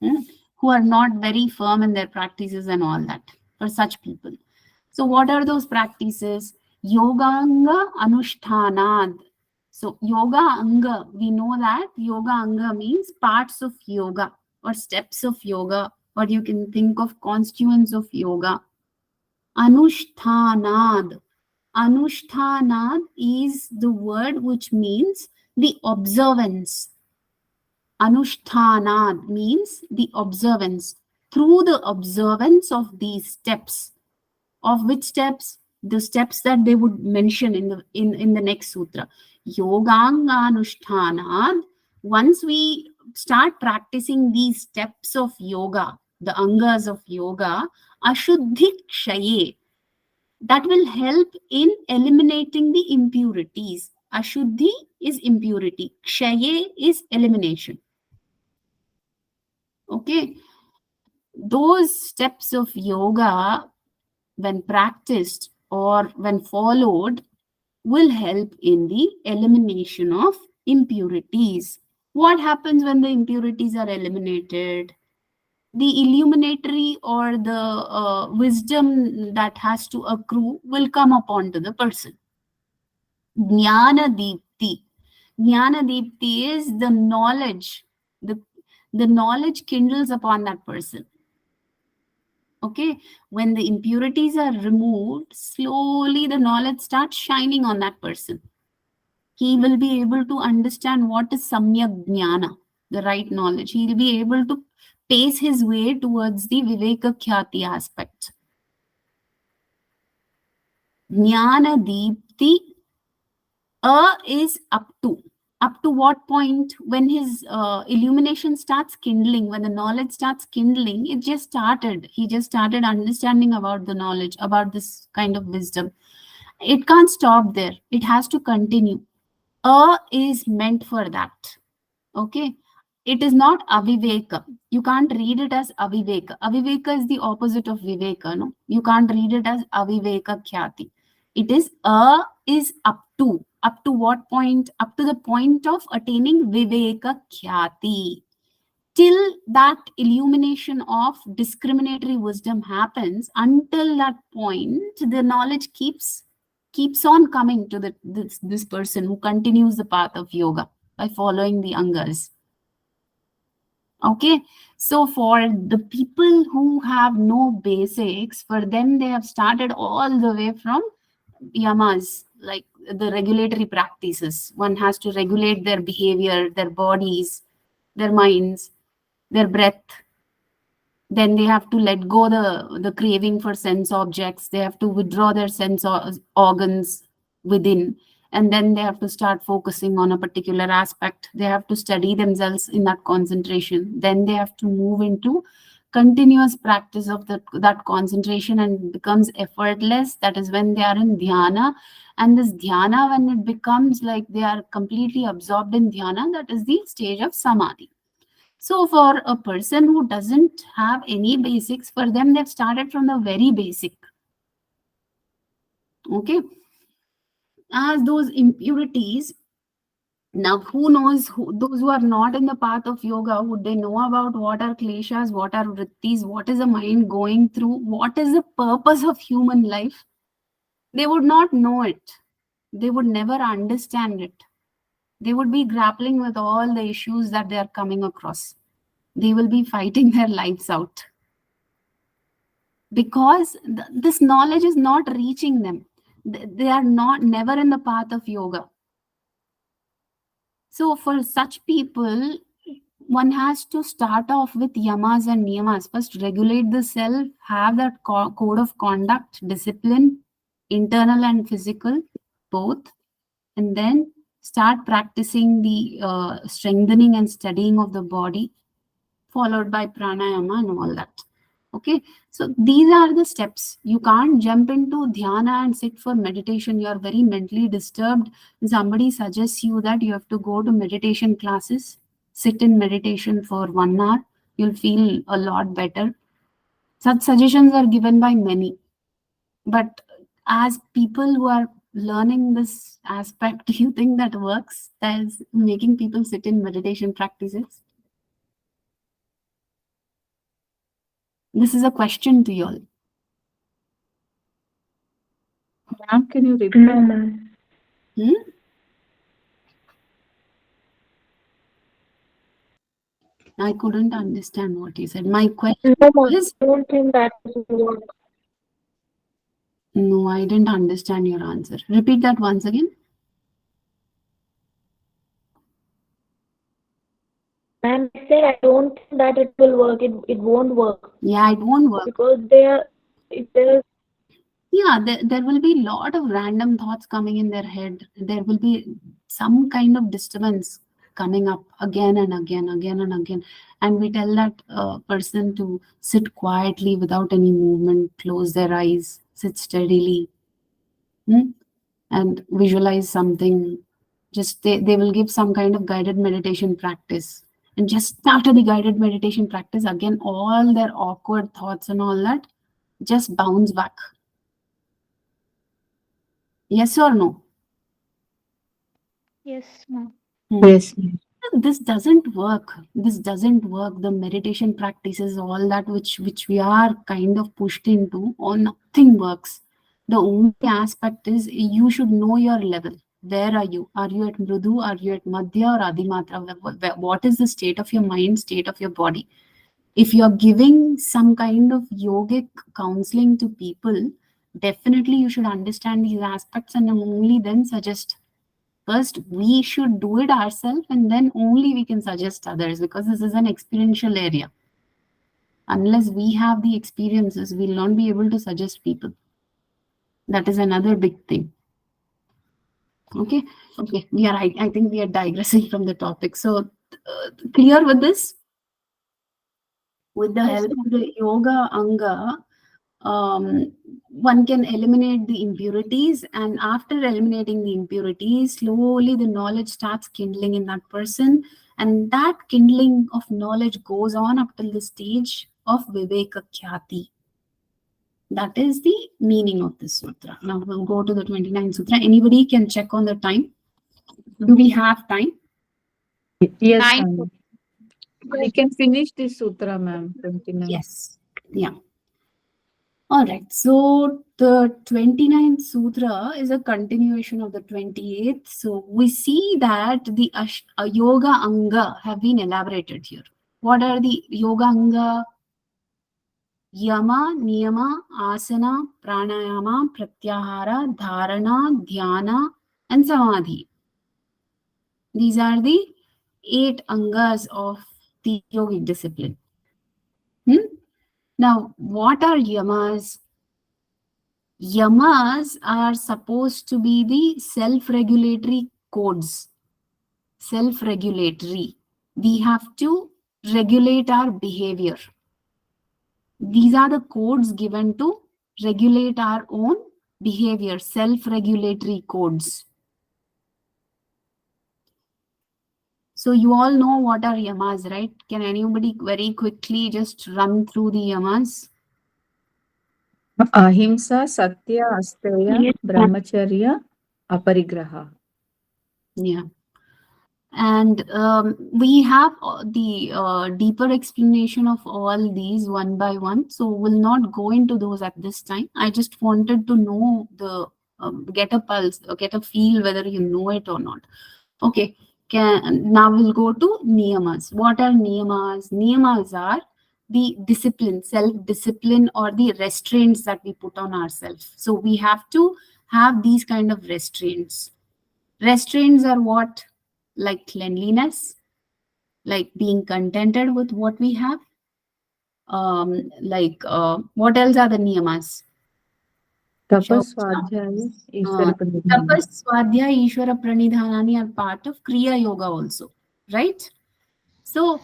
who are not very firm in their practices and all that, for such people. So what are those practices? Yoganga Anushtanad. So yoga anga, we know that yoga anga means parts of yoga or steps of yoga, or you can think of constituents of yoga. Anushtanad. Anushtanad is the word which means the observance. Anushtanad means the observance. Through the observance of these steps. Of which steps? The steps that they would mention in the next sutra. Yoganganushthanad. Once we start practicing these steps of yoga, the angas of yoga, ashuddhi kshaye. That will help in eliminating the impurities. Ashuddhi is impurity. Kshaye is elimination. Okay. Those steps of yoga, when practiced or when followed, will help in the elimination of impurities. What happens when the impurities are eliminated? The illuminatory or the wisdom that has to accrue will come upon to the person. Jnana Deepti. Jnana Deepti is the knowledge. The knowledge kindles upon that person. Okay, when the impurities are removed, slowly the knowledge starts shining on that person. He will be able to understand what is samyak jnana, the right knowledge. He will be able to pace his way towards the Viveka Khyati aspect. Jnana Deepti, is up to. Up to what point? When his illumination starts kindling, when the knowledge starts kindling, it just started. He just started understanding about the knowledge, about this kind of wisdom. It can't stop there. It has to continue. Is meant for that. Okay. it is not aviveka. You can't read it as aviveka. Aviveka is the opposite of viveka. No, you can't read it as aviveka khyati. It is up to what point? Up to the point of attaining viveka khyati. Till that illumination of discriminatory wisdom happens, until that point, the knowledge keeps on coming to this person who continues the path of yoga by following the angas. Okay, so for the people who have no basics, for them they have started all the way from yamas, like the regulatory practices. One has to regulate their behavior, their bodies, their minds, their breath. Then they have to let go the craving for sense objects. They have to withdraw their sense organs within, and then they have to start focusing on a particular aspect. They have to study themselves in that concentration. Then they have to move into continuous practice of that concentration, and becomes effortless. That is when they are in dhyana. And this dhyana, when it becomes like they are completely absorbed in dhyana, that is the stage of samadhi. So for a person who doesn't have any basics, for them they've started from the very basic. Okay, as those impurities, now who knows, those who are not in the path of yoga, would they know about what are kleshas, what are vrittis, what is the mind going through, what is the purpose of human life? They would not know it. They would never understand it. They would be grappling with all the issues that they are coming across. They will be fighting their lives out, because this knowledge is not reaching them. They are never in the path of yoga. So for such people, one has to start off with yamas and niyamas. First, regulate the self, have that code of conduct, discipline, internal and physical, both, and then start practicing the strengthening and studying of the body, followed by pranayama and all that. Okay, so these are the steps. You can't jump into dhyana and sit for meditation. You are very mentally disturbed. Somebody suggests you that you have to go to meditation classes, sit in meditation for 1 hour. You'll feel a lot better. Such suggestions are given by many. But as people who are learning this aspect, do you think that works? That is making people sit in meditation practices? This is a question to you all.
Ma'am, can you repeat?
No, ma'am.
I couldn't understand what you said. My question
No, ma'am.
is...
I don't think that will work.
No, I didn't understand your answer. Repeat that once again.
Ma'am, I said I don't think that it will work. It won't work.
Yeah, it won't work.
Because
Yeah, there will be a lot of random thoughts coming in their head. There will be some kind of disturbance coming up again and again. And we tell that person to sit quietly without any movement, close their eyes, sit steadily, and visualize something. Just they will give some kind of guided meditation practice. And just after the guided meditation practice, again, all their awkward thoughts and all that just bounce back. Yes or no?
Yes, ma'am.
Yes.
This doesn't work. The meditation practices, all that which we are kind of pushed into, or nothing works. The only aspect is you should know your level. Where are you? Are you at Mridu? Are you at Madhya or Adimatra? What is the state of your mind, state of your body? If you're giving some kind of yogic counseling to people, definitely you should understand these aspects and only then suggest. First, we should do it ourselves, and then only we can suggest others, because this is an experiential area. Unless we have the experiences, we'll not be able to suggest people. That is another big thing. Okay, we are. I think we are digressing from the topic. So, clear with this? With the help of the yoga anga, one can eliminate the impurities, and after eliminating the impurities, slowly the knowledge starts kindling in that person, And that kindling of knowledge goes on up till the stage of Viveka Khyati. That is the meaning of this sutra. Now we'll go to the 29th sutra. Anybody can check on the time. Do we have time?
Yes,
Nine.
ma'am. We can finish this sutra, ma'am. 29.
Yes. Yeah. All right. So the 29th sutra is a continuation of the 28th. So we see that the yoga anga have been elaborated here. What are the yoga anga? Yama, niyama, asana, pranayama, pratyahara, dharana, dhyana, and samadhi. These are the 8 angas of the yogic discipline. Now, what are yamas? Yamas are supposed to be the self-regulatory codes. Self-regulatory. We have to regulate our behavior. These are the codes given to regulate our own behavior, self-regulatory codes. So you all know what are yamas, right? Can anybody very quickly just run through the yamas?
Ahimsa, Satya, Asteya,
Yes,
Brahmacharya, Aparigraha.
Yeah. And we have the deeper explanation of all these one by one. So we'll not go into those at this time. I just wanted to know the get a pulse, get a feel whether you know it or not. Okay. Now we'll go to niyamas. What are niyamas? Niyamas are the discipline, self-discipline, or the restraints that we put on ourselves. So we have to have these kind of restraints. Restraints are what? Like cleanliness, like being contented with what we have. What else are the niyamas?
Tapas, Swadhyaya, Ishvara Pranidhana.
Tapas, Swadhyaya, Ishvara Pranidhanani are part of Kriya Yoga also, right? So,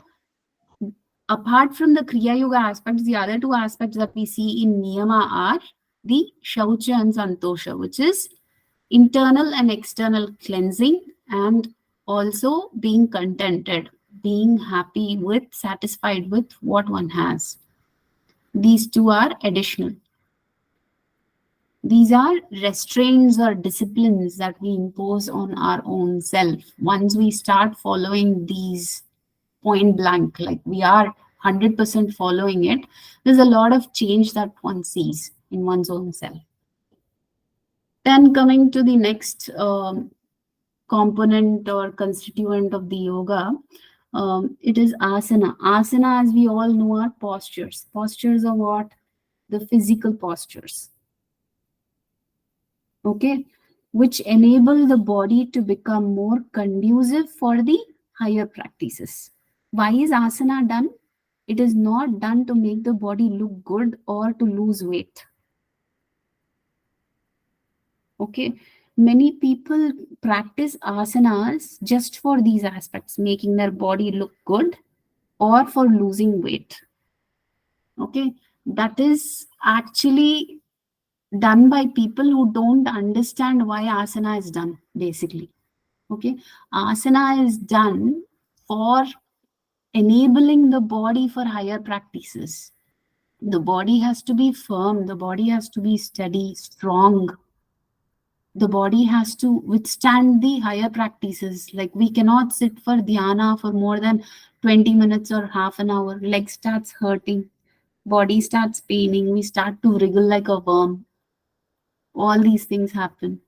apart from the Kriya Yoga aspects, the other 2 aspects that we see in Niyama are the Shaucha and Santosha, which is internal and external cleansing, and also being contented, being happy with, satisfied with what one has. These 2 are additional. These are restraints or disciplines that we impose on our own self. Once we start following these point blank, like we are 100% following it, there's a lot of change that one sees in one's own self. Then coming to the next component or constituent of the yoga, it is asana. Asana, as we all know, are postures. Postures are what? The physical postures. Okay, which enable the body to become more conducive for the higher practices. Why is asana done? It is not done to make the body look good or to lose weight. Okay, many people practice asanas just for these aspects, making their body look good or for losing weight. Okay, that is actually done by people who don't understand why asana is done, basically. Okay, asana is done for enabling the body for higher practices. The body has to be firm, the body has to be steady, strong. The body has to withstand the higher practices. Like we cannot sit for dhyana for more than 20 minutes or half an hour. Leg starts hurting, body starts paining, we start to wriggle like a worm. All these things happen.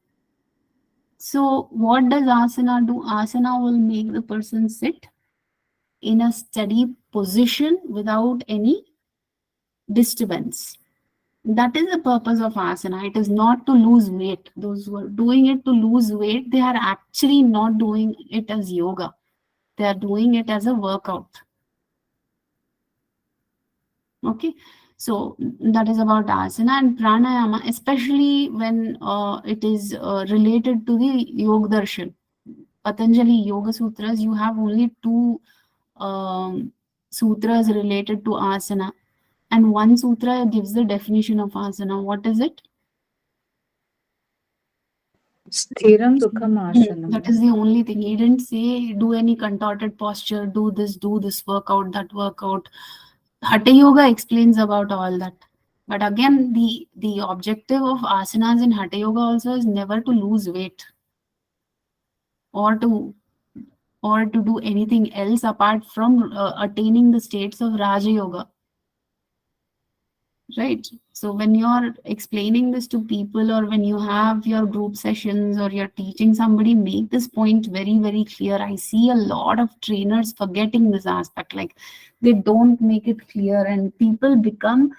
So what does asana do? Asana will make the person sit in a steady position without any disturbance. That is the purpose of asana. It is not to lose weight. Those who are doing it to lose weight, they are actually not doing it as yoga. They are doing it as a workout. Okay, so that is about asana and pranayama, especially when it is related to the Yogdarshan. Patanjali Yoga Sutras, you have only 2 sutras related to asana, and one sutra gives the definition of asana. What is it?
Sthiram Dukham Asanam.
That is the only thing. He didn't say do any contorted posture, do this workout, that workout. Hatha Yoga explains about all that. But again, the objective of asanas in Hatha Yoga also is never to lose weight or to do anything else apart from attaining the states of Raja Yoga. Right. So when you're explaining this to people, or when you have your group sessions, or you're teaching somebody, make this point very, very clear. I see a lot of trainers forgetting this aspect. Like, they don't make it clear, and people become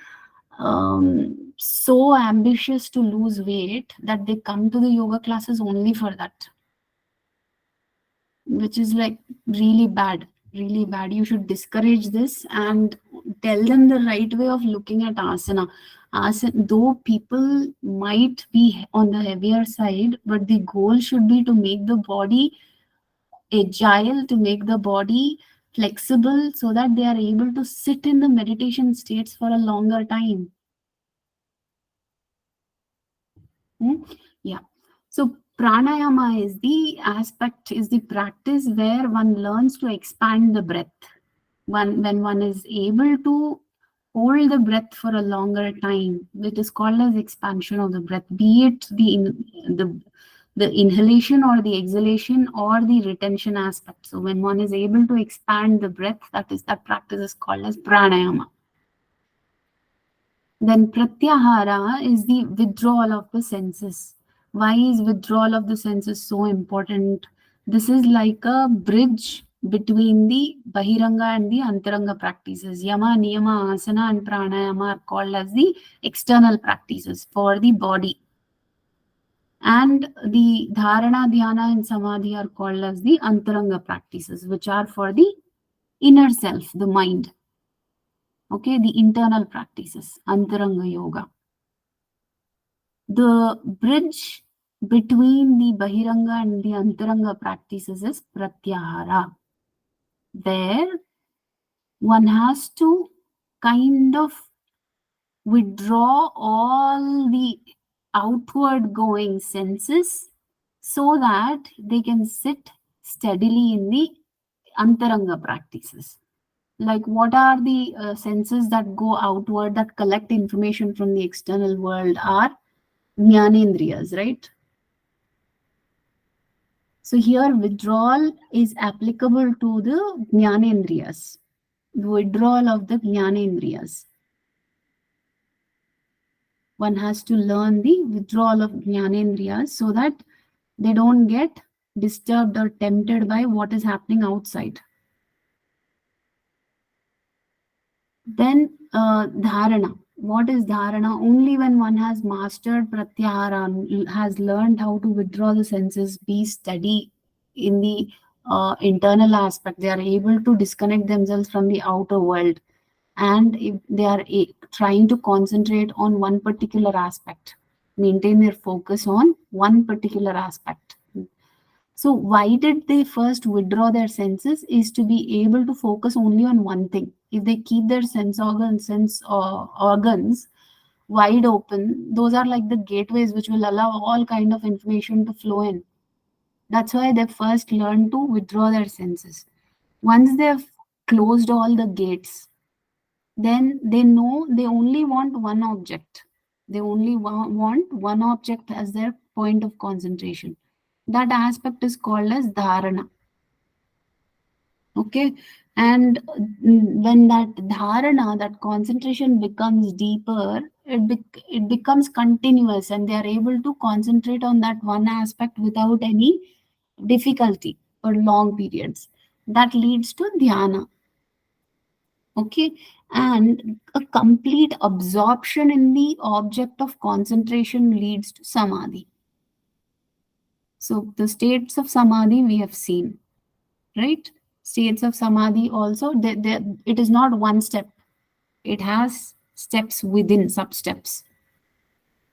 so ambitious to lose weight that they come to the yoga classes only for that, which is like really bad. Really bad. You should discourage this and tell them the right way of looking at asana. Though people might be on the heavier side, but the goal should be to make the body agile, to make the body flexible, so that they are able to sit in the meditation states for a longer time. Yeah. So pranayama is the aspect, is the practice where one learns to expand the breath. When one is able to hold the breath for a longer time, it is called as expansion of the breath, be it the inhalation or the exhalation or the retention aspect. So when one is able to expand the breath, that practice is called as pranayama. Then pratyahara is the withdrawal of the senses. Why is withdrawal of the senses so important? This is like a bridge between the bahiranga and the antaranga practices. Yama, niyama, asana and pranayama are called as the external practices for the body. And the dharana, dhyana and samadhi are called as the antaranga practices, which are for the inner self, the mind. Okay, the internal practices, antaranga yoga. The bridge between the bahiranga and the antaranga practices is pratyahara, where one has to kind of withdraw all the outward going senses so that they can sit steadily in the antaranga practices. Like, what are the senses that go outward, that collect information from the external world, are jnanendriyas, right? So here withdrawal is applicable to the jnanendriyas, the withdrawal of the jnanendriyas. One has to learn the withdrawal of jnanendriyas so that they don't get disturbed or tempted by what is happening outside. Then dharana. What is dharana? Only when one has mastered pratyahara, has learned how to withdraw the senses, be steady in the internal aspect, they are able to disconnect themselves from the outer world. And if they are trying to concentrate on one particular aspect, maintain their focus on one particular aspect. So why did they first withdraw their senses? Is to be able to focus only on one thing. If they keep their sense organs wide open, those are like the gateways which will allow all kind of information to flow in. That's why they first learn to withdraw their senses. Once they've closed all the gates, then they know they only want one object. They only want one object as their point of concentration. That aspect is called as dharana. Okay, and when that dharana, that concentration becomes deeper, it becomes continuous, and they are able to concentrate on that one aspect without any difficulty for long periods. That leads to dhyana. Okay, and a complete absorption in the object of concentration leads to samadhi. So the states of samadhi we have seen, right? States of samadhi also, it is not one step. It has steps within sub-steps.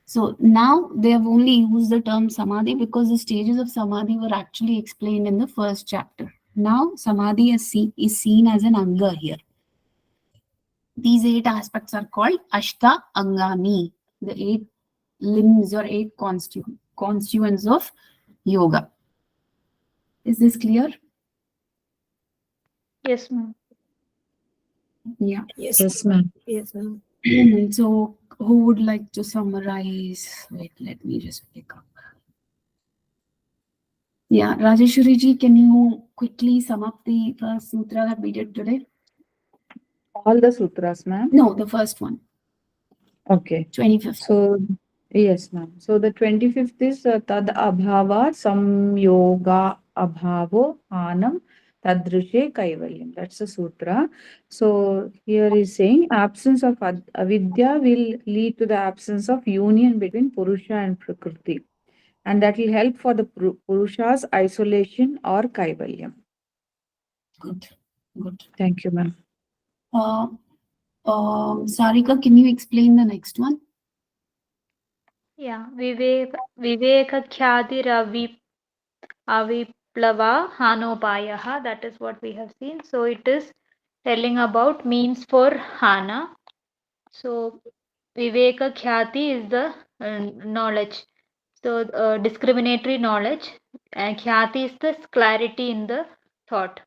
So now they have only used the term samadhi because the stages of samadhi were actually explained in the first chapter. Now samadhi is seen as an anga here. These 8 aspects are called Ashta Angani, the 8 limbs or 8 constituents of yoga. Is this clear?
Yes, ma'am.
Yeah.
Yes, ma'am.
Yes, ma'am.
So who would like to summarize? Wait, let me just pick up. Yeah, Rajeshwari ji, can you quickly sum up the first sutra that we did today?
All the sutras, ma'am.
No, the first one,
Okay.
25th.
So, yes, ma'am. So the 25th is tad abhava samyoga abhavo anam tadrishe kaivalyam. That's the sutra. So here is saying absence of avidya will lead to the absence of union between Purusha and Prakriti. And that will help for the Purusha's isolation or kaivalyam.
Good, good.
Thank you, ma'am.
Sarika, can you explain the next one?
Yeah, Viveka Khyadi Aviplava Hanopayaha. That is what we have seen. So it is telling about means for Hana. So Viveka Khyati is the knowledge. So discriminatory knowledge. And Khyati is the clarity in the thought.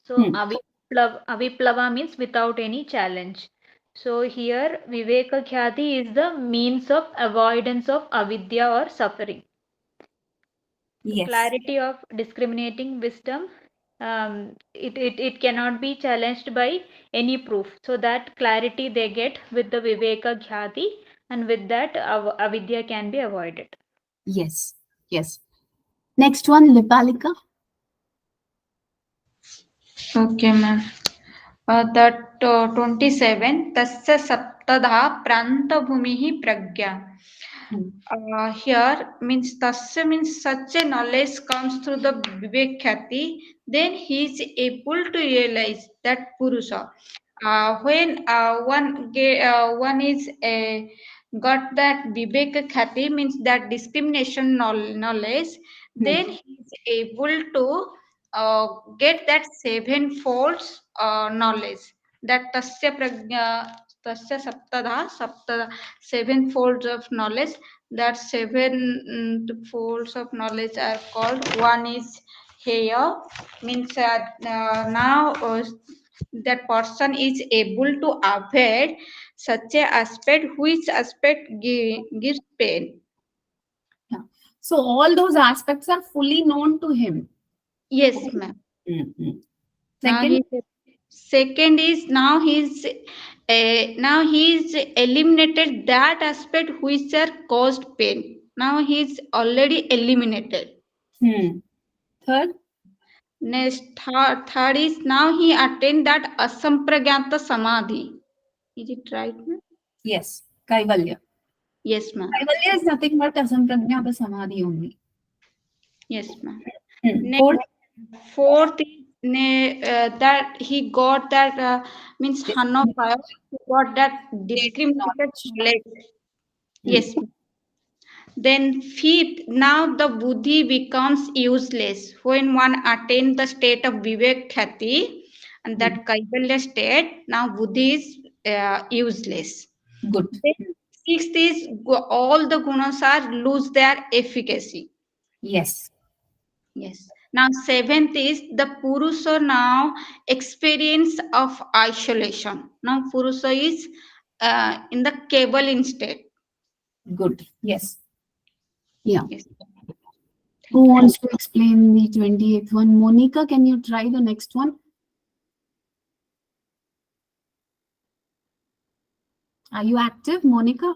So Aviplava means without any challenge. So here Viveka Khyati is the means of avoidance of avidya or suffering.
Yes.
Clarity of discriminating wisdom. It cannot be challenged by any proof. So that clarity they get with the Viveka Khyati, and with that avidya can be avoided.
Yes, yes. Next one, Lipalika.
Okay, ma'am. That 27, Tasya Saptadha Pranta Bhumihi Pragya. Here means Tasya means such a knowledge comes through the Vivek Khyati, then he is able to realize that Purusha. When one is got that Vivek Khyati means that discrimination knowledge, then he is able to get that sevenfold knowledge. That tasya saptada, seven folds of knowledge. That seven folds of knowledge are called. One is here means now that person is able to avoid such a aspect which aspect gives pain.
Yeah. So all those aspects are fully known to him.
Yes, ma'am. Now
Second,
second is now he's eliminated that aspect which are caused pain. Now he's already eliminated.
third,
Next, third is now he attained that asampragyata samadhi. Is it right, ma'am?
yes, Kaivalya.
Yes, ma'am.
Kaivalya is nothing but asampragnata samadhi only.
Yes, ma'am.
Fourth,
Fourth is that he got that means Hanopaya, he got that discriminated knowledge. Yes, ma'am. Then fifth, now the buddhi becomes useless when one attains the state of vivek khati, and that kaivalya state. Now buddhi is useless.
Good.
Then sixth is all the gunas are lose their efficacy.
Yes.
Yes. Now seventh is the Purusha now experience of isolation. Now Purusha is in the cable instead.
Good. Yes. Yeah.
Yes.
Who wants to explain the 28th one? Monica, can you try the next one? Are you active, Monica?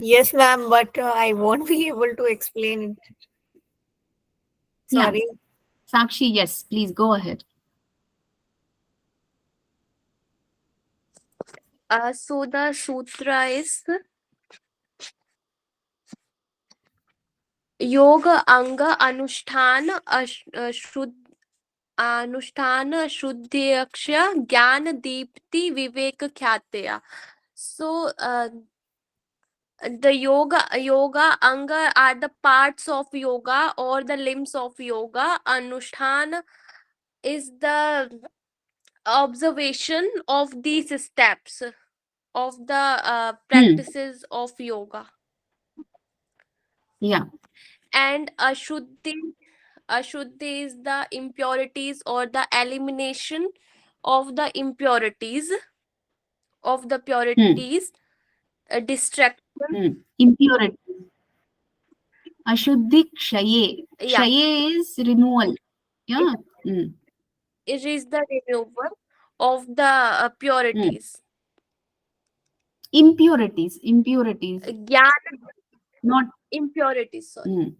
Yes, ma'am, but I won't be able to explain it. Sorry.
Yeah. Sakshi, yes, please go ahead.
So the sutra is Yoga Anga Anushthan Anushthan Shuddhyaksha Gyan Deepti Vivek Khyatya. So the yoga anga are the parts of yoga or the limbs of yoga. Anushthan is the observation of these steps of the practices of yoga.
Yeah.
And Ashuddhi is the impurities or the elimination of the impurities of the purities, distraction.
Impurity. Ashuddhi kshaye.
Yeah,
Kshaye is removal.
it,
Yeah. Mm.
it is the removal of the
Mm.
purities.
Impurities. Impurities.
Gyan
Not.
impurities, sorry.
Mm.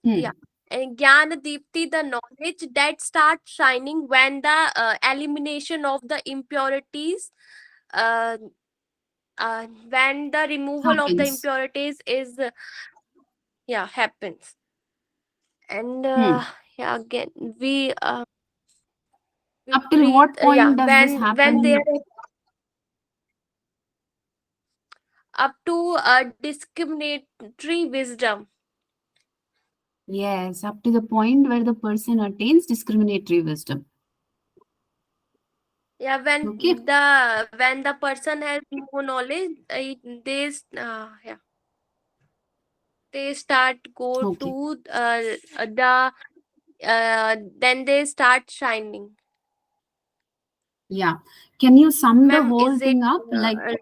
Mm.
Yeah. And Gyan Deepti, the knowledge that starts shining when the elimination of the impurities, uh, when the removal of the
Happens.
impurities is, yeah, happens. And
Hmm.
yeah, again, we
Up till
breathe,
what
yeah,
point does this
when there
happen?
is up to discriminatory wisdom.
Yes, up to the point where the person attains discriminatory wisdom.
Yeah,
Okay.
when the person has more knowledge, yeah, they start go
Okay.
to the then they start shining.
Yeah. Can you sum the
Ma'am,
whole
is it
thing up? Like,
right?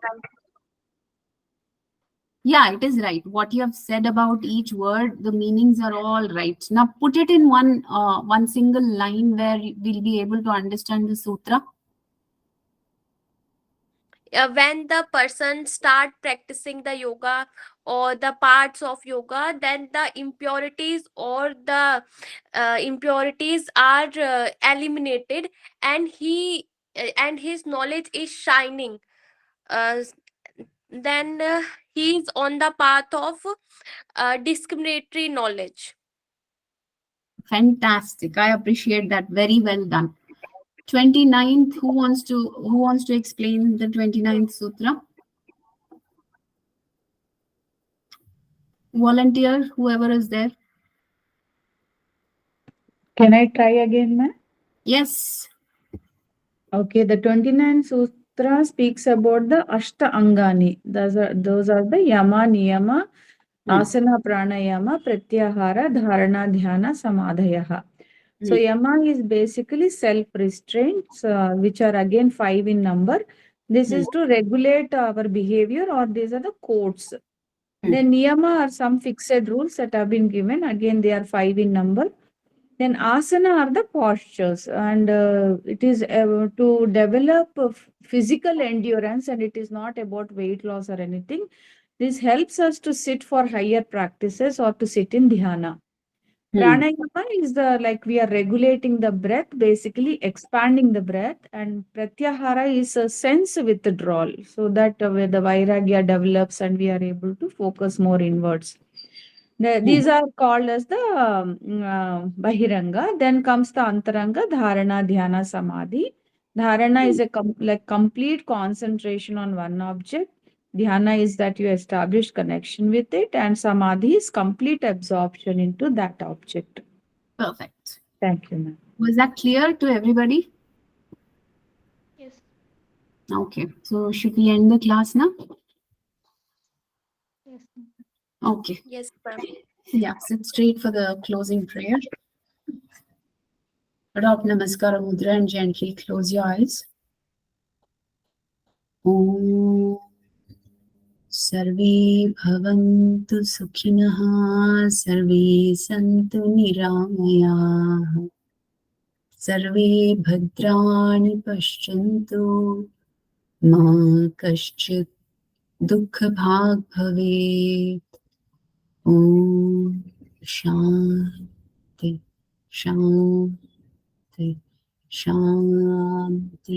yeah, it is right. What you have said about each word, the meanings are all right. Now put it in one single line where we'll be able to understand the sutra.
When the person start practicing the yoga or the parts of yoga, then the impurities or the impurities are eliminated, and and his knowledge is shining. uh, then he is on the path of discriminatory knowledge.
Fantastic. I appreciate that. Very well done. 29th, who wants to explain the 29th sutra? Volunteer, whoever is there.
Can I try again, ma'am?
Yes.
Okay, the 29th Sutra speaks about the Ashta Angani. Those are the Yama, Niyama, Asana, Pranayama, Pratyahara, Dharana, Dhyana, Samadhayaha. So Yama is basically self-restraints, which are again 5 in number. This is to regulate our behavior, or these are the codes. Then Niyama are some fixed rules that have been given. Again, they are 5 in number. Then asana are the postures, and it is to develop physical endurance, and it is not about weight loss or anything. This helps us to sit for higher practices or to sit in dhyana. Pranayama is the like we are regulating the breath, basically expanding the breath, and pratyahara is a sense withdrawal, so that where the vairagya develops and we are able to focus more inwards. These are called as the Bahiranga. Then comes the Antaranga, Dharana, Dhyana, Samadhi. Dharana is a like complete concentration on one object. Dhyana is that you establish connection with it, and Samadhi is complete absorption into that object.
Perfect.
Thank you, ma'am.
Was that clear to everybody?
Yes.
Okay. So should we end the class now?
Yes.
Okay.
Yes, ma'am.
Yeah. Sit straight for the closing prayer. Adopt Namaskara Mudra and gently close your eyes. Om Sarve Bhavantu Sukhinah Sarve Santu Niramayah Sarve Bhadrani Pashyantu Ma Kaschit Dukha Bhag Bhavet. Om Shanti Shanti Shanti.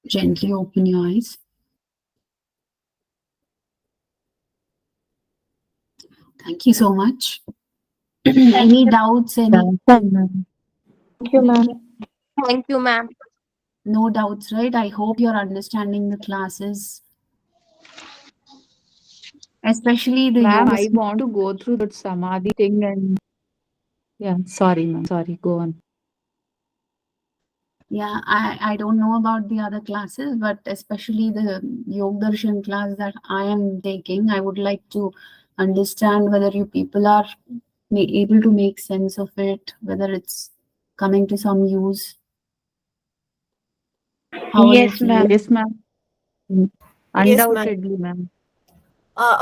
Gently open your eyes. Thank you so much. Any doubts? Any?
Thank you, ma'am.
Thank you, ma'am.
No doubts, right? I hope you're understanding the classes, especially the
Ma'am,
yoga.
I want to go through that Samadhi thing, and yeah, sorry, ma'am. Sorry, go on.
Yeah, I don't know about the other classes, but especially the Yogdarshan class that I am taking, I would like to understand whether you people are able to make sense of it, whether it's coming to some use. How are you
Yes, ma'am.
feeling?
Yes, ma'am.
Yes, ma'am.
Undoubtedly, ma'am.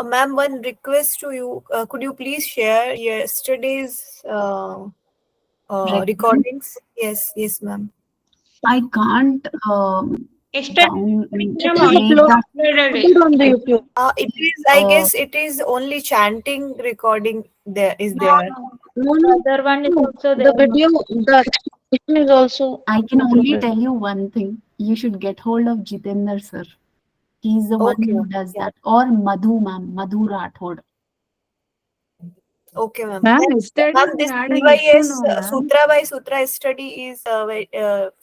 Ma'am, one request to you. Could you please share yesterday's
Record?
recordings? Yes, yes, ma'am.
I can't
Yesterday,
make
uploaded.
that.
Put it on the YouTube.
It is. I
Uh,
guess it is only chanting recording. There is there.
No, no,
Other one is
no.
also
The
there.
video, the explanation is also
I can only
uploaded.
tell you one thing. You should get hold of Jitendra sir. He's the one
Okay.
who does
Yeah.
that. Or Madhu ma'am, Madhu Rathod.
Okay, ma'am.
Ma'am,
And,
yesterday
ma'am,
we
this
had an issue,
MDYS
no, ma'am.
Sutra by Sutra study is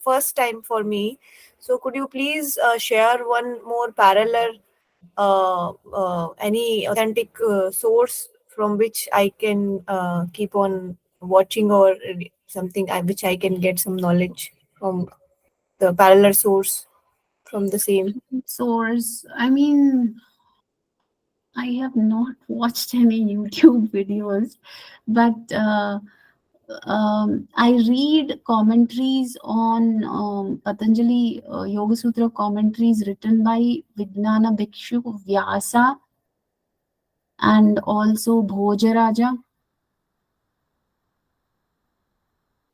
first time for me. So could you please share one more parallel, any authentic source from which I can keep on watching, or something which I can get some knowledge from the parallel source from the same.
Source. I mean, I have not watched any YouTube videos, but I read commentaries on Patanjali Yoga Sutra commentaries written by Vijnana Bhikshu, Vyasa, and also Bhojaraja.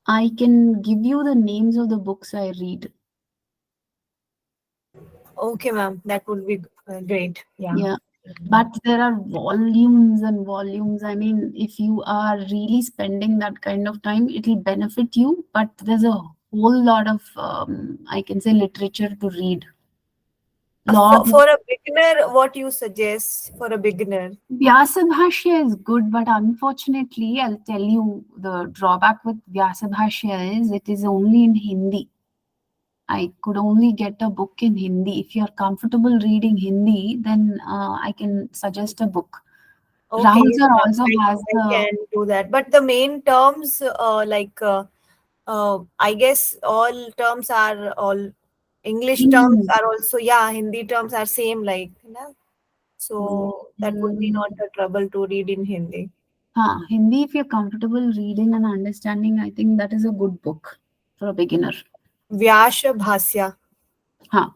I can give you the names of the books I read.
Okay, ma'am, that would be great. Yeah.
Yeah. But there are volumes and volumes. I mean, if you are really spending that kind of time, it'll benefit you. But there's a whole lot of, I can say, literature to read. Lot
For a beginner, what you suggest for a beginner?
Vyasabhashya is good, but unfortunately, I'll tell you the drawback with Vyasabhashya is it is only in Hindi. I could only get a book in Hindi. If you're comfortable reading Hindi, then I can suggest a book.
Okay,
Rahul
yes,
sir
ma'am,
also has
I
the
can do that. But the main terms, I guess all terms are all English terms
Hindi.
are also, yeah, Hindi terms are same, like, you know. So that would be not a trouble to read in Hindi.
Hindi, if you're comfortable reading and understanding, I think that is a good book for a beginner.
Vyasha Bhasya.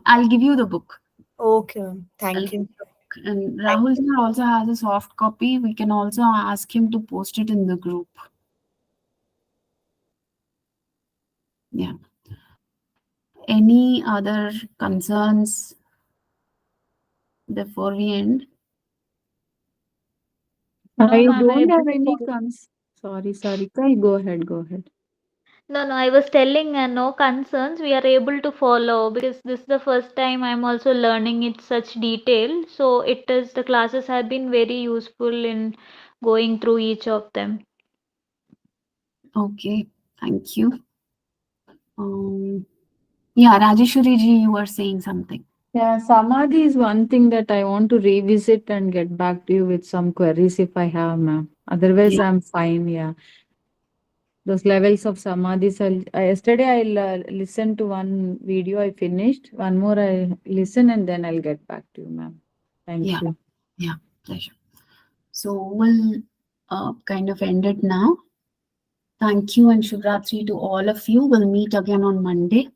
I'll give you the book.
Okay, ma'am. Thank you.
And Rahul sir also has a soft copy. We can also ask him to post it in the group. Yeah. Any other concerns before we end?
I
No, I'm
don't
able
have
to
any
follow.
Sorry, Sarika, go ahead, go ahead.
No, I was telling no concerns. We are able to follow because this is the first time I'm also learning it such detail. So the classes have been very useful in going through each of them.
Okay, thank you. Yeah, Rajeshwari ji, you were saying something.
Yeah, Samadhi is one thing that I want to revisit and get back to you with some queries if I have, ma'am. Otherwise,
Yeah.
I'm fine, yeah. Those levels of Samadhis, yesterday I'll listen to one video I finished. One more I listen and then I'll get back to you, ma'am. Thank
Yeah.
you.
Yeah, pleasure. So we'll kind of end it now. Thank you and Shivratri to all of you. We'll meet again on Monday.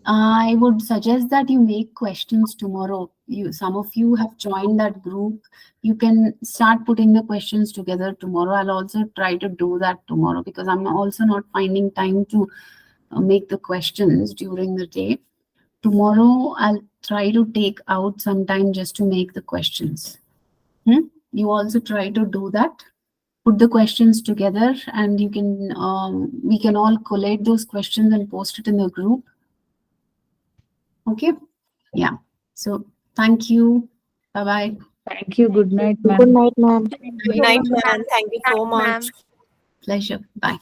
I would suggest that you make questions tomorrow. Some of you have joined that group. You can start putting the questions together tomorrow. I'll also try to do that tomorrow because I'm also not finding time to make the questions during the day. Tomorrow, I'll try to take out some time just to make the questions. You also try to do that. Put the questions together and you can we can all collate those questions and post it in the group. Okay. Yeah. So thank you. Bye-bye.
Thank you. Good night, ma'am.
Good night, ma'am.
Good night, ma'am. Thank you so
Ma'am.
much.
Pleasure. Bye.